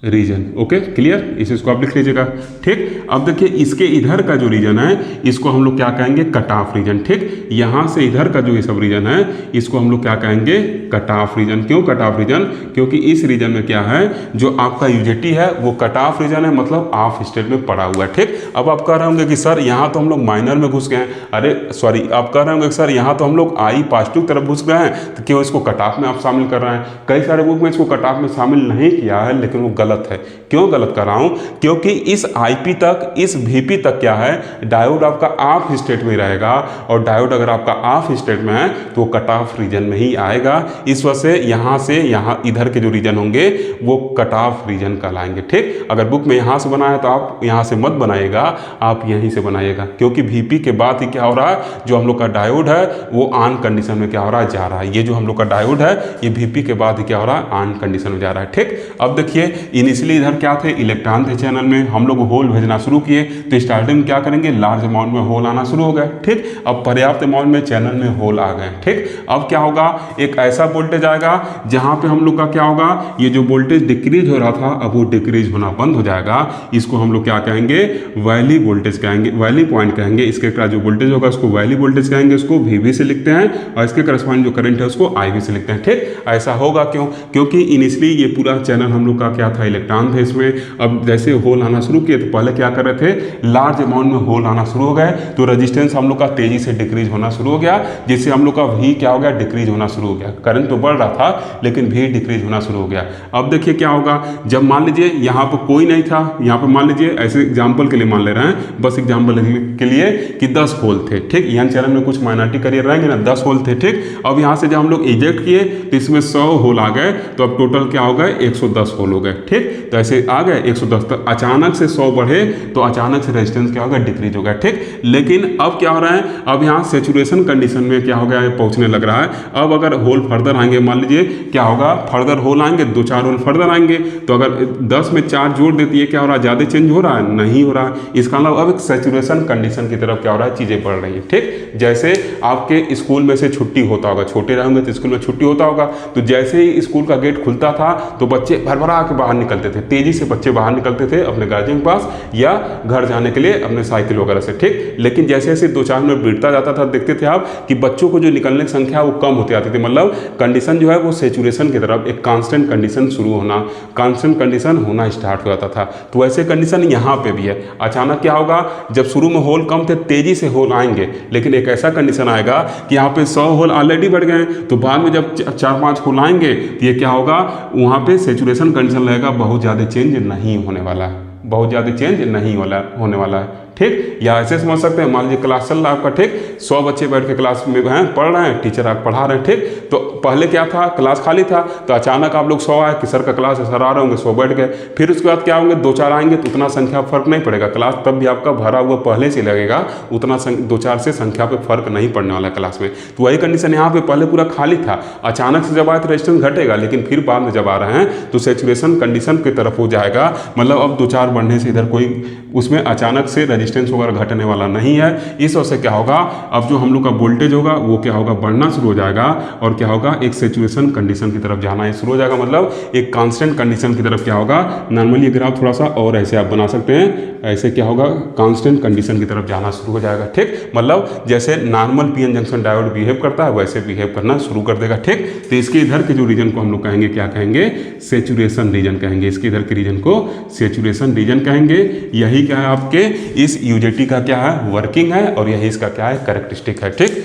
region. Okay, clear, इसको आप लिख लीजिएगा। ठीक, अब देखिए इसके इधर का जो रीजन है इसको हम लोग क्या कहेंगे, कट ऑफ रीजन। ठीक, यहाँ से इधर का जो ये सब रीजन है इसको हम लोग क्या कहेंगे, कट ऑफ रीजन। क्यों कट ऑफ रीजन, क्योंकि इस रीजन में क्या है, जो आपका यूजेटी है वो कट ऑफ रीजन है, मतलब ऑफ स्टेट में पड़ा हुआ है। ठीक, अब आप कह रहे होंगे कि सर यहाँ तो हम लोग माइनर में घुस गए हैं, अरे सॉरी, आप कह रहे होंगे कि सर यहाँ तो हम लोग आई पॉजिटिव की तरफ घुस गए हैं, तो क्यों इसको कट ऑफ में आप शामिल कर रहे हैं। कई सारे बुक में इसको कट ऑफ में शामिल नहीं किया है, लेकिन वो गलत है। क्यों गलत कर रहा हूं, क्योंकि इस IP तक, इस Vp तक क्या है, डायोड आपका ऑफ स्टेट में रहेगा, और डायोड अगर आपका ऑफ स्टेट में है तो कट ऑफ रीजन में ही आएगा। इस वजह से यहाँ इधर के जो रीजन होंगे वो कट ऑफ रीजन कहलाएंगे। ठीक, अगर बुक में यहाँ से बना है तो आप यहाँ से मत बनाइएगा, आप यहीं से बनाइएगा, क्योंकि Vp के बाद ही क्या हो रहा है, जो हम लोग का डायोड है वो ऑन कंडीशन में क्या हो रहा है, जा रहा है। ये जो हम लोग का डायोड है ये Vp के बाद ही क्या हो रहा है, ऑन कंडीशन में जा रहा है। ठीक, अब देखिए इनिशियली इधर क्या थे, इलेक्ट्रॉन थे चैनल में, हम लोग होल भेजना शुरू किए, तो स्टार्टिंग में क्या करेंगे, लार्ज अमाउंट में होल आना शुरू हो गए। ठीक, अब पर्याप्त अमाउंट में चैनल में होल आ गए। ठीक, अब क्या होगा, एक ऐसा वोल्टेज आएगा जहां पे हम लोग का क्या होगा, ये जो वोल्टेज डिक्रीज हो रहा था अब वो डिक्रीज होना बंद हो जाएगा। इसको हम लोग क्या कहेंगे, वैली वोल्टेज कहेंगे, वैली पॉइंट कहेंगे। इसके बाद जो वोल्टेज होगा उसको वैली वोल्टेज कहेंगे, उसको Vv से लिखते हैं, और इसके करस्पॉन्डिंग जो करंट है उसको IV से लिखते हैं। ठीक, ऐसा होगा क्यों, क्योंकि इनिशियली ये पूरा चैनल हम लोग का क्या था, इलेक्ट्रॉन थे इसमें। अब जैसे होल आना शुरू किए तो पहले क्या कर रहे थे, लार्ज अमाउंट में होल आना शुरू हो गए, तो रेजिस्टेंस हम लोग का तेजी से डिक्रीज होना शुरू हो गया, जिससे हम लोग का V क्या हो गया, डिक्रीज होना शुरू हो गया। करंट तो बढ़ रहा था लेकिन V डिक्रीज होना शुरू हो गया। अब देखिए क्या होगा, जब मान लीजिए यहाँ पर कोई नहीं था, यहाँ पर मान लीजिए ऐसे एग्जाम्पल के लिए मान ले रहे हैं, बस एग्जाम्पल के लिए कि 10 होल थे। ठीक, यहाँ चैनल में कुछ माइनॉरिटी करियर रहेंगे ना, 10 होल थे। ठीक, अब यहाँ से जब हम लोग इजेक्ट किए तो इसमें 100 होल आ गए, तो अब टोटल क्या हो गए, 110 होल हो गए। ठीक, तो ऐसे आ गए 110, तो अचानक से 100 बढ़े तो अचानक से रेजिस्टेंस क्या होगा, डिक्रीज हो गया। ठीक, लेकिन अब क्या हो रहा है, अब यहाँ सेचुरेशन कंडीशन में क्या हो गया, पहुंचने लग रहा है। अब अगर होल फर्दर आएंगे, मान लीजिए क्या होगा, फर्दर होल आएंगे, 2-4 होल फर्दर आएंगे, तो अगर 10 में 4 जोड़ देती है, क्या हो रहा है, ज़्यादा चेंज हो रहा है, नहीं हो रहा है। इसका मतलब अब एक सेचुरेशन कंडीशन की तरफ क्या हो रहा है, चीज़ें बढ़ रही है। ठीक, जैसे आपके स्कूल में से छुट्टी होता होगा, छोटे रहेंगे तो स्कूल में छुट्टी होता होगा, तो जैसे ही स्कूल का गेट खुलता था तो बच्चे भरभरा के बाहर निकलते थे, तेजी से बच्चे बाहर निकलते थे अपने गार्जियन के पास या घर जाने के लिए अपने साइकिल वगैरह से, ठीक। लेकिन जैसे जैसे 2-4 मिनट बीतता जाता था, देखते थे आप कि बच्चों को जो निकलने की संख्या वो कम होती आती थी, मतलब कंडीशन जो है वो सेचुरेशन की तरफ, एक कांस्टेंट कंडीशन शुरू होना, कांस्टेंट कंडीशन होना स्टार्ट हो जाता था। तो वैसे कंडीशन यहाँ पे भी है। अचानक क्या होगा, जब शुरू में होल कम थे, तेजी से होल आएंगे, लेकिन एक ऐसा कंडीशन आएगा कि यहाँ पे 100 होल ऑलरेडी बढ़ गए, तो बाद में जब 4-5 होल आएंगे तो ये क्या होगा, वहाँ पे सेचुरेशन कंडीशन रहेगा, बहुत ज़्यादा चेंज नहीं होने वाला है, बहुत ज़्यादा चेंज नहीं होने वाला है, ठीक। या ऐसे समझ सकते हैं, मान लीजिए क्लास चल रहा है आपका, ठीक, 100 बच्चे बैठ के क्लास में हैं, पढ़ रहे हैं, टीचर आप पढ़ा रहे हैं, ठीक। तो पहले क्या था, क्लास खाली था, तो अचानक आप लोग 100 आए कि सर का क्लास है, सर आ रहे होंगे, 100 बैठ गए। फिर उसके बाद क्या होंगे, 2-4 आएंगे तो उतना संख्या फर्क नहीं पड़ेगा, क्लास तब भी आपका भरा हुआ पहले से लगेगा, उतना 2-4 से संख्या पे फर्क नहीं पड़ने वाला क्लास में। तो वही कंडीशन यहाँ पे पहले पूरा खाली था, अचानक से जब आए तो रेजिस्टेंस घटेगा, लेकिन फिर बाद में जब आ रहे हैं तो सेचुरेशन कंडीशन की तरफ हो जाएगा, मतलब अब 2-4 बढ़ने से इधर कोई उसमें अचानक से रेजिस्टेंस वगैरह घटने वाला नहीं है। इस वजह से क्या होगा, अब जो हम लोग का वोल्टेज होगा वो क्या होगा, बढ़ना शुरू हो जाएगा, और क्या होगा, एक सेचुरेशन कंडीशन की तरफ जाना शुरू हो जाएगा, मतलब एक कांस्टेंट कंडीशन की तरफ क्या होगा। नॉर्मली अगर आप थोड़ा सा और ऐसे आप बना सकते हैं, ऐसे क्या होगा, कांस्टेंट कंडीशन की तरफ जाना शुरू हो जाएगा, ठीक। मतलब जैसे normal PN junction diode behave करता है वैसे बिहेव करना शुरू कर देगा, ठीक। तो इसके इधर के जो रीजन को हम लोग कहेंगे, क्या कहेंगे, सेचुरेशन रीजन कहेंगे, इसके इधर के रीजन को सेचुरेशन रीजन कहेंगे। यही क्या है, आपके इस यूजेटी का क्या है, वर्किंग है, और यही इसका क्या है, कैरेक्टरिस्टिक है, ठीक।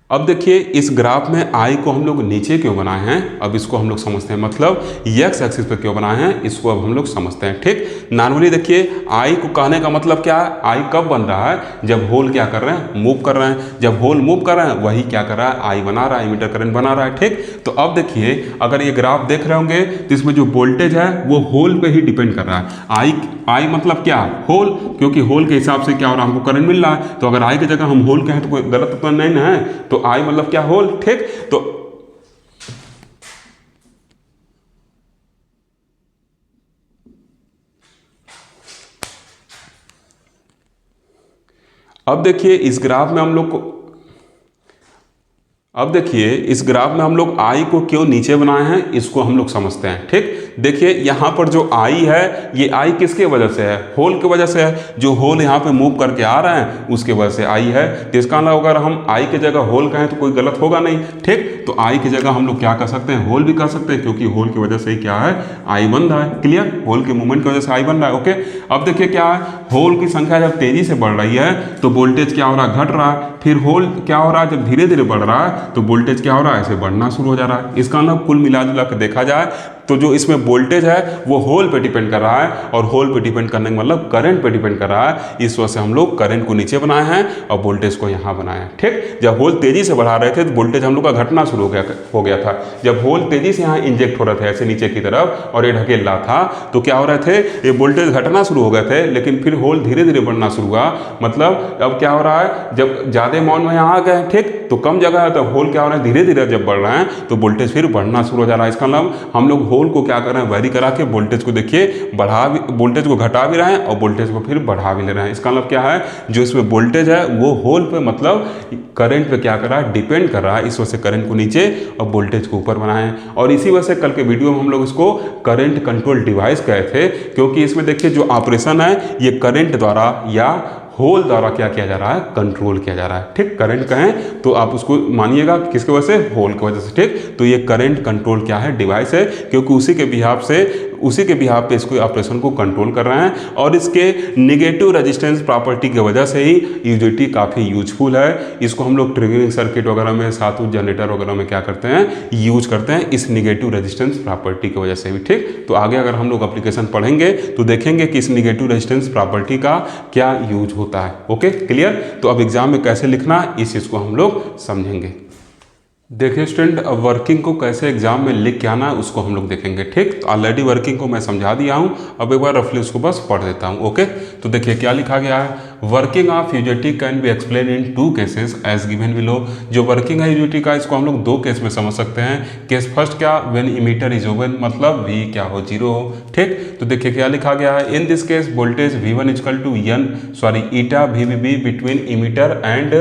अब देखिए इस ग्राफ में आई को हम लोग नीचे क्यों बनाए हैं, अब इसको हम लोग समझते हैं, मतलब एक्स एक्सिस पे क्यों बनाए हैं, इसको अब हम लोग समझते हैं, ठीक। नॉर्मली देखिए आई को कहने का मतलब क्या है, आई कब बन रहा है, जब होल क्या कर रहे हैं, मूव कर रहे हैं। जब होल मूव कर रहे हैं वही क्या कर रहा है, आई बना रहा है, इमीटर करंट बना रहा है, ठीक। तो अब देखिए अगर ये ग्राफ देख रहे होंगे तो इसमें जो वोल्टेज है वो होल पे ही डिपेंड कर रहा है। आई मतलब क्या, होल, क्योंकि होल के हिसाब से क्या हो रहा है, हमको करंट मिल रहा है, तो अगर आई की जगह हम होल कहें तो कोई गलत तो नहीं ना है, तो आई मतलब क्या, होल, ठीक। तो अब देखिए इस ग्राफ में हम लोग को, अब देखिए इस ग्राफ में हम लोग आई को क्यों नीचे बनाए हैं, इसको हम लोग समझते हैं, ठीक। देखिए यहाँ पर जो आई है, ये आई किसके वजह से है, होल की वजह से है, जो होल यहाँ पे मूव करके आ रहे हैं उसके वजह से आई है। तो इसका मतलब अगर हम आई की जगह होल कहें तो कोई गलत होगा नहीं, ठीक। तो आई की जगह हम लोग क्या कर सकते हैं, होल भी कर सकते हैं, क्योंकि होल की वजह से ही क्या है, आई बन रहा है, क्लियर, होल के मूवमेंट की वजह से आई बन रहा है, ओके। अब देखिए क्या है, होल की संख्या जब तेजी से बढ़ रही है तो वोल्टेज क्या हो रहा है, घट रहा है। फिर होल क्या हो रहा है, जब धीरे धीरे बढ़ रहा है तो वोल्टेज क्या हो रहा है, ऐसे बढ़ना शुरू हो जा रहा है। इसका मतलब कुल मिला जुला के देखा जाए तो जो इसमें वोल्टेज है वो होल पे डिपेंड कर रहा है, और होल पे डिपेंड करने का मतलब करंट पे डिपेंड कर रहा है। इस वजह से हम लोग करंट को नीचे बनाए हैं और वोल्टेज को यहाँ बनाए हैं, ठीक। जब होल तेजी से बढ़ा रहे थे तो वोल्टेज हम लोग का घटना शुरू हो गया था। जब होल तेजी से यहाँ इंजेक्ट हो रहे थे ऐसे नीचे की तरफ और ये ढकेल रहा था तो क्या हो रहे थे, ये वोल्टेज घटना शुरू हो गए थे, लेकिन फिर होल धीरे धीरे बढ़ना शुरू हुआ। मतलब अब क्या हो रहा है, जब ज़्यादा अमाउंट में यहाँ आ गए, ठीक, तो कम जगह है तो होल क्या हो रहा है, धीरे धीरे जब बढ़ रहे हैं तो वोल्टेज फिर बढ़ना शुरू हो जा रहा है। इसका मतलब हम लोग होल को क्या कर रहे हैं, वैरी करा के वोल्टेज को देखिए वोल्टेज को घटा भी रहे हैं और वोल्टेज को फिर बढ़ा भी ले रहे हैं। इसका मतलब क्या है, जो इसमें वोल्टेज है वो होल पे मतलब करंट पे क्या कर रहा है, डिपेंड कर रहा है। इस वजह से करंट को नीचे और वोल्टेज को ऊपर बनाए हैं। और इसी वजह से कल के वीडियो में हम लोग इसको करंट कंट्रोल डिवाइस कहे थे, क्योंकि इसमें देखिए जो ऑपरेशन है ये करंट द्वारा या होल द्वारा क्या किया जा रहा है, कंट्रोल किया जा रहा है, ठीक। करंट कहें तो आप उसको मानिएगा किसकी वजह से, होल की वजह से, ठीक। तो ये करंट कंट्रोल क्या है, डिवाइस है, क्योंकि उसी के बिहाफ पे इसको ऑपरेशन को कंट्रोल कर रहे हैं। और इसके नेगेटिव रेजिस्टेंस प्रॉपर्टी की वजह से ही यूजेटी काफ़ी यूजफुल है। इसको हम लोग ट्रिगरिंग सर्किट वगैरह में, साथ ही जनरेटर वगैरह में क्या करते हैं, यूज करते हैं, इस नेगेटिव रेजिस्टेंस प्रॉपर्टी की वजह से भी, ठीक। तो आगे अगर हम लोग एप्लीकेशन पढ़ेंगे तो देखेंगे कि इस नेगेटिव रेजिस्टेंस प्रॉपर्टी का क्या यूज होता है, ओके, क्लियर। तो अब एग्जाम में कैसे लिखना इस चीज़ को हम लोग समझेंगे। देखिए स्टूडेंट, अब वर्किंग को कैसे एग्जाम में लिख के आना है उसको हम लोग देखेंगे, ठीक। तो ऑलरेडी वर्किंग को मैं समझा दिया हूँ, अब एक बार रफली उसको बस पढ़ देता हूँ, ओके। तो देखिए क्या लिखा गया है, working of UJT can be explain in 2 cases as given below. जो वर्किंग है यूजेटी का इसको हम लोग 2 केस में समझ सकते हैं। केस फर्स्ट क्या, व्हेन इमीटर इज ओपन, मतलब V क्या हो, 0 हो, ठीक। तो देखिए क्या लिखा गया है, in this case voltage V1 equal to eta VVB between emitter and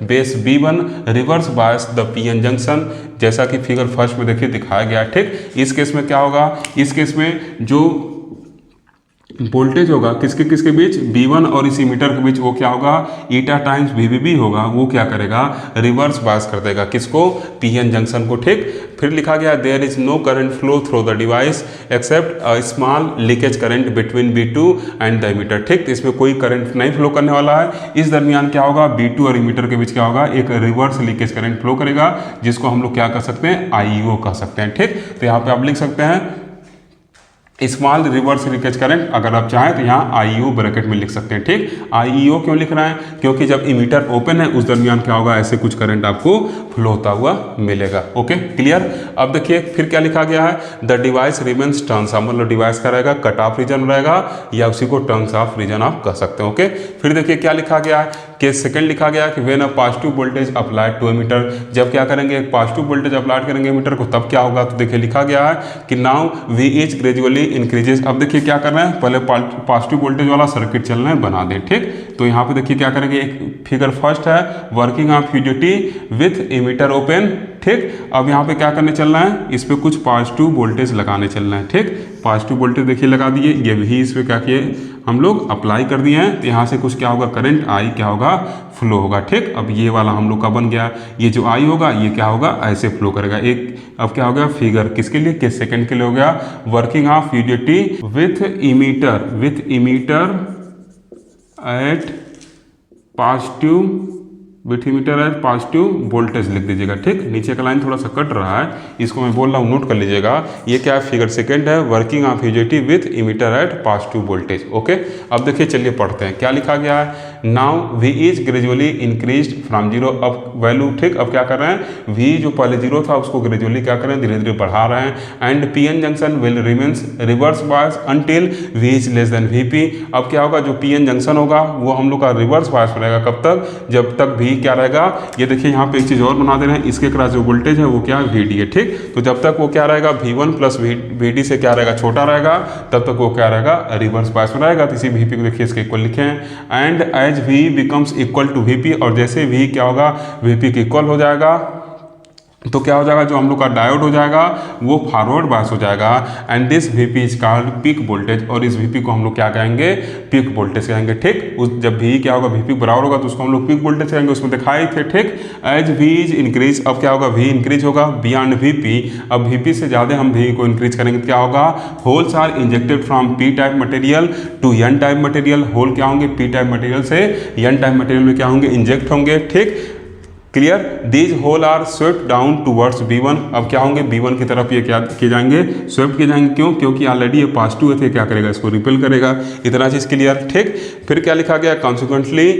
base B1 reverse bias the PN junction, जैसा कि फिगर फर्स्ट में देखिए दिखाया गया। ठीक, इस केस में क्या होगा, इस केस में जो वोल्टेज होगा किसके किसके बीच, V1 और इस मीटर के बीच, वो क्या होगा, ईटा टाइम्स VVB होगा, वो क्या करेगा, रिवर्स बायस कर देगा किसको, PN जंक्शन को। ठीक, फिर लिखा गया there is no current flow through the device except a small leakage current between B2 and the emitter. ठीक, तो इसमें कोई करंट नहीं फ्लो करने वाला है। इस दरमियान क्या होगा, B2 और इमीटर के बीच क्या होगा, एक रिवर्स लीकेज करंट फ्लो करेगा, जिसको हम लोग क्या कर सकते हैं, IEO कह सकते हैं। ठीक, तो यहाँ पे आप लिख सकते हैं स्मॉल रिवर्स लीकेज करंट, अगर आप चाहें तो यहाँ IEO ब्रैकेट में लिख सकते हैं। ठीक, IEO क्यों लिख रहे हैं, क्योंकि जब इमीटर ओपन है उस दरमियान क्या होगा, ऐसे कुछ करंट आपको फ्लो होता हुआ मिलेगा। Okay, clear. अब देखिए फिर क्या लिखा गया है, the device remains turns of, मतलब डिवाइस का रहेगा कट ऑफ रीजन रहेगा, या उसी को टर्न्स ऑफ रीजन आप कह सकते हैं। ओके, फिर देखिए क्या लिखा गया है, केस सेकंड लिखा गया कि when a positive voltage applied to emitter, जब क्या करेंगे, एक पॉजिटिव वोल्टेज अप्लाइड करेंगे एमीटर को, तब क्या होगा, तो देखिए लिखा गया है कि now V is gradually increases. अब देखिए क्या कर रहे हैं, पहले पॉजिटिव वोल्टेज वाला सर्किट चल रहे हैं, बना दें। ठीक, तो यहाँ पे देखिए क्या करेंगे, एक फिगर फर्स्ट है working of UJT with emitter open. ठीक, अब यहाँ पे क्या करने चलना है, इस पे कुछ पॉजिटिव वोल्टेज लगाने चलना है। ठीक, पॉजिटिव वोल्टेज देखिए लगा दिए, ये भी इस पे क्या किए हम लोग अप्लाई कर दिए हैं, तो यहाँ से कुछ क्या होगा, करंट I क्या होगा, फ्लो होगा। ठीक, अब ये वाला हम लोग का बन गया, ये जो I होगा ये क्या होगा, ऐसे फ्लो करेगा। एक अब क्या हो गया, फिगर किसके लिए, किस सेकंड के लिए हो गया, working of UJT with emitter at positive with emitter at positive voltage लिख दीजिएगा। ठीक, नीचे का लाइन थोड़ा सा कट रहा है, इसको मैं बोल रहा हूँ, नोट कर लीजिएगा। ये क्या है, फिगर सेकंड है, working of UJT with emitter at positive voltage. Okay, अब देखिए चलिए पढ़ते हैं क्या लिखा गया है, now V is gradually increased from zero, अब वैल्यू। ठीक, अब क्या कर रहे हैं, V जो पहले जीरो था उसको ग्रेजुअली क्या करें, धीरे धीरे बढ़ा रहे हैं, and PN junction will remains reverse bias until V is less than VP। अब क्या होगा, जो PN जंक्शन होगा वो हम लोग का रिवर्स बायस रहेगा, कब तक, जब तक V क्या रहेगा, ये देखिए यहाँ पे एक चीज़ और बना दे रहे हैं, इसके क्रॉस जो वोल्टेज है वो क्या है, VD है। ठीक, तो जब तक वो क्या रहेगा, V1 प्लस VD से क्या रहेगा, छोटा रहेगा, तब तक वो क्या रहेगा, रिवर्स बायस में रहेगा। तो इसी VP को देखिए इसके इक्वल लिखे हैं, and as V becomes equal to VP, और जैसे V क्या होगा, VP के इक्वल हो जाएगा, तो क्या हो जाएगा, जो हम लोग का डायोड हो जाएगा वो फॉरवर्ड बायस हो जाएगा, and this VP is called peak voltage, और इस VP को हम लोग क्या कहेंगे, पीक वोल्टेज कहेंगे। ठीक, उस जब V क्या होगा, VP बराबर होगा तो उसको हम लोग पीक वोल्टेज कहेंगे, उसमें दिखाए थे। ठीक, एज V इज इंक्रीज, अब क्या होगा, V इंक्रीज होगा बियॉन्ड VP, अब VP से ज़्यादा हम V को इंक्रीज करेंगे तो क्या होगा, holes are injected from P type material to N type material, hole क्या होंगे, P टाइप मटेरियल से N टाइप मटेरियल में क्या होंगे, इंजेक्ट होंगे। ठीक, clear, these hole are swept down towards B1, अब क्या होंगे, B1 की तरफ ये क्या किए जाएंगे, स्वेप्ट किए जाएंगे। क्यों, क्योंकि ऑलरेडी ये पॉजिटिव थे, क्या करेगा, इसको रिपेल करेगा। इतना चीज़ क्लियर। ठीक, फिर क्या लिखा गया, कॉन्सिक्वेंटली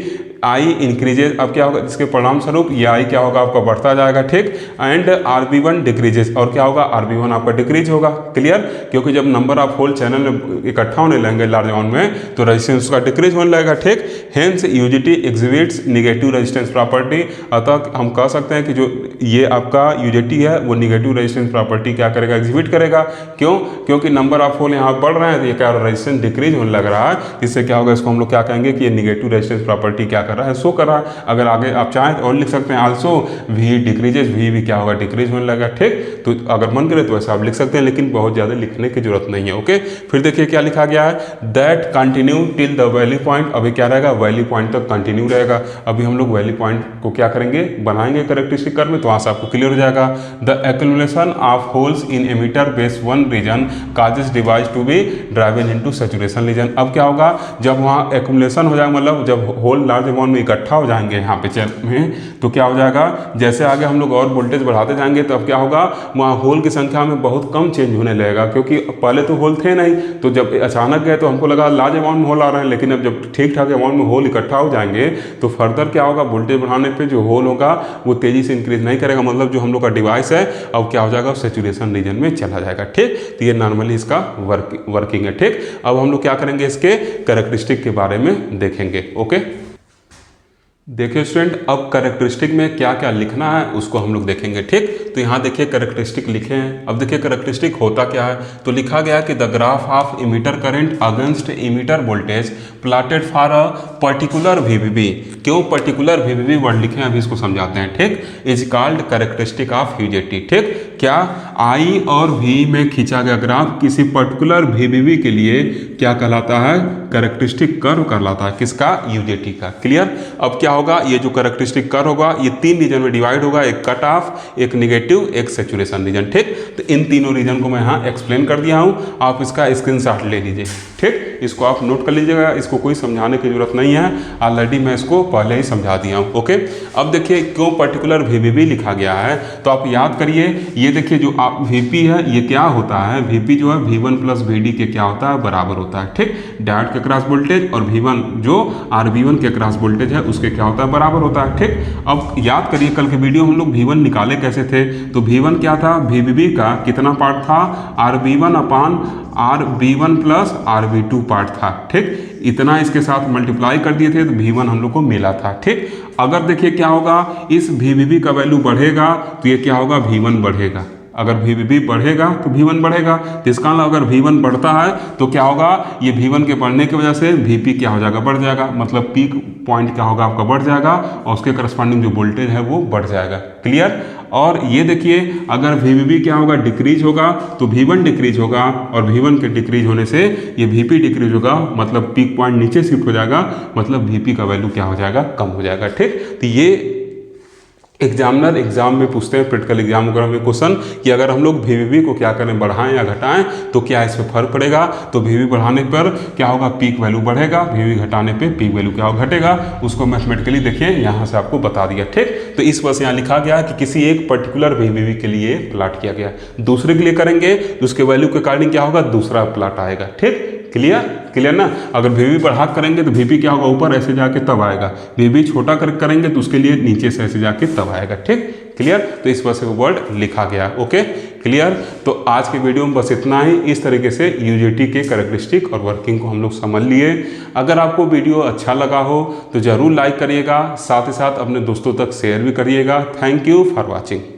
I इंक्रीजेज, अब क्या होगा, इसके परिणाम स्वरूप ये I क्या होगा, आपका बढ़ता जाएगा। ठीक, एंड RB1 डिक्रीजेज, और क्या होगा, RB1 आपका डिक्रीज होगा। क्लियर, क्योंकि जब नंबर ऑफ होल चैनल में इकट्ठा होने लगेंगे लार्ज अमाउंट में, तो रेजिस्टेंस का डिक्रीज होने लगेगा। ठीक, hence UJT exhibits negative resistance property, अतः हम कह सकते हैं कि जो ये आपका UJT है वो निगेटिव रेजिस्टेंस प्रॉपर्टी क्या करेगा, एग्जिबिट करेगा। क्यों, क्योंकि नंबर ऑफ होल यहाँ बढ़ रहे हैं, तो ये क्या रेजिस्टेंस डिक्रीज होने लग रहा है, इससे क्या होगा, इसको हम लोग क्या कहेंगे कि ये निगेटिव रेजिस्टेंस प्रॉपर्टी क्या कर रहा है, शो कर रहा है। अगर आगे आप चाहें तो और लिख सकते हैं, आल्सो V डिक्रीजेज, V भी क्या होगा, डिक्रीज होने लगा। ठीक, तो अगर मन करे तो ऐसा आप लिख सकते हैं, लेकिन बहुत ज़्यादा लिखने की जरूरत नहीं है। ओके, फिर देखिए क्या लिखा गया है, that continue till the value point, अभी क्या रहेगा, वैल्यू पॉइंट तक कंटिन्यू रहेगा। अभी हम लोग वैल्यू पॉइंट को क्या करेंगे, बनाएंगे कैरेक्टरिस्टिक कर्व में, तो वहाँ से आपको क्लियर हो जाएगा। The accumulation of holes in emitter base 1 region causes device to be driven into saturation region. अब क्या होगा, जब वहाँ एक्यूमुलेशन हो जाएगा, मतलब जब होल लार्ज अमाउंट में इकट्ठा हो जाएंगे यहाँ पे चैन में, तो क्या हो जाएगा, जैसे आगे हम लोग और वोल्टेज बढ़ाते जाएंगे तो अब क्या होगा, वहाँ होल की संख्या में बहुत कम चेंज होने लगेगा, क्योंकि पहले तो होल थे नहीं, तो जब अचानक गए तो हमको लगा लार्ज अमाउंट में होल आ रहे हैं, लेकिन अब जब ठीक ठाक अमाउंट में होल इकट्ठा हो जाएंगे तो फर्दर क्या होगा, वोल्टेज बढ़ाने पर जो होल होगा वो तेजी से इंक्रीज नहीं करेगा, मतलब जो हम लोग का डिवाइस है अब क्या हो जाएगा, सैचुरेशन रीजन में चला जाएगा। ठीक, तो ये नॉर्मली इसका वर्किंग है। ठीक, अब हम लोग क्या करेंगे, इसके कैरेक्टरिस्टिक के बारे में देखेंगे। ओके, देखिए स्टूडेंट, अब कैरेक्टरिस्टिक में क्या क्या लिखना है उसको हम लोग देखेंगे। ठीक, तो यहाँ देखिए कैरेक्टरिस्टिक लिखे हैं। अब देखिए कैरेक्टरिस्टिक होता क्या है, तो लिखा गया कि the graph of emitter current against emitter voltage plotted for a particular VVB. क्यों पर्टिकुलर वीवीबी वर्ड लिखे हैं, अभी इसको समझाते हैं। ठीक, is called characteristic of UJT. ठीक, क्या आई और वी में खींचा गया ग्राफ किसी पर्टिकुलर वीवीबी के लिए क्या कहलाता है, कैरेक्टरिस्टिक कर्व कहलाता है। किसका, यूजेटी का। क्लियर। अब क्या होगा, ये जो कैरेक्टरिस्टिक कर्व होगा ये 3 रीजन में डिवाइड होगा, एक कट ऑफ, एक निगेटिव, एक सैचुरेशन रीजन। ठीक, तो इन तीनों रीजन को मैं यहाँ एक्सप्लेन कर दिया हूँ, आप इसका स्क्रीनशॉट ले लीजिए। ठीक, इसको आप नोट कर लीजिएगा, इसको कोई समझाने की जरूरत नहीं है, ऑलरेडी मैं इसको पहले ही समझा दिया हूँ। ओके, अब देखिए क्यों पर्टिकुलर वीवीबी लिखा गया है, तो आप याद करिए, ये देखिए जो आप वीपी है ये क्या होता है, वीपी जो है V1 प्लस VD के क्या होता है, बराबर होता है। ठीक, डायोड के क्रॉस वोल्टेज और V1 जो RB1 के क्रॉस वोल्टेज है उसके क्या होता है, बराबर होता है। ठीक, अब याद करिए कल के वीडियो हम लोग V1 निकाले कैसे थे, तो V1 क्या था, VVB का कितना पार्ट था, RB1 अपान RB1 प्लस RB2 पार्ट था। ठीक, इतना इसके साथ मल्टीप्लाई कर दिए थे तो V1 हम लोग को मिला था। ठीक, अगर देखिए क्या होगा, इस VVB का वैल्यू बढ़ेगा तो ये क्या होगा, V1 बढ़ेगा। अगर VVB बढ़ेगा तो V1 बढ़ेगा। तो इसका मतलब अगर V1 बढ़ता है तो क्या होगा, ये V1 के बढ़ने की वजह से VP क्या हो जाएगा, बढ़ जाएगा, मतलब पीक पॉइंट क्या होगा आपका, बढ़ जाएगा, और उसके करस्पॉन्डिंग जो वोल्टेज है वो बढ़ जाएगा। क्लियर। और ये देखिए अगर VVB क्या होगा, डिक्रीज होगा, तो V1 डिक्रीज होगा, और V1 के डिक्रीज होने से ये VP डिक्रीज होगा, मतलब पीक पॉइंट नीचे शिफ्ट हो जाएगा, मतलब VP का वैल्यू क्या हो जाएगा, कम हो जाएगा। ठीक, तो ये एग्जामिनर एग्जाम में पूछते हैं, प्रैक्टिकल एग्जाम वगैरह में क्वेश्चन, कि अगर हम लोग VVB को क्या करें, बढ़ाएं या घटाएं, तो क्या इसमें फर्क पड़ेगा। तो VVB बढ़ाने पर क्या होगा, पीक वैल्यू बढ़ेगा, VVB घटाने पे पीक वैल्यू क्या होगा, घटेगा। उसको मैथमेटिकली देखिए यहाँ से आपको बता दिया। ठीक, तो इस वजह से यहाँ लिखा गया कि किसी एक पर्टिकुलर VVB के लिए प्लाट किया गया, दूसरे के लिए करेंगे तो उसके वैल्यू के अकॉर्डिंग क्या होगा, दूसरा प्लाट आएगा। ठीक, क्लियर, क्लियर ना। अगर VVB बढ़ा करेंगे तो VP क्या होगा, ऊपर ऐसे जाके तब आएगा, VVB छोटा कर करेंगे तो उसके लिए नीचे से ऐसे जाके तब आएगा। ठीक, क्लियर। तो इस वजह से वो वर्ड लिखा गया। Okay, clear. तो आज के वीडियो में बस इतना ही। इस तरीके से यूजेटी के कैरेक्टरिस्टिक और वर्किंग को हम लोग समझ लिए। अगर आपको वीडियो अच्छा लगा हो तो ज़रूर लाइक करिएगा, साथ ही साथ अपने दोस्तों तक शेयर भी करिएगा। Thank you for watching.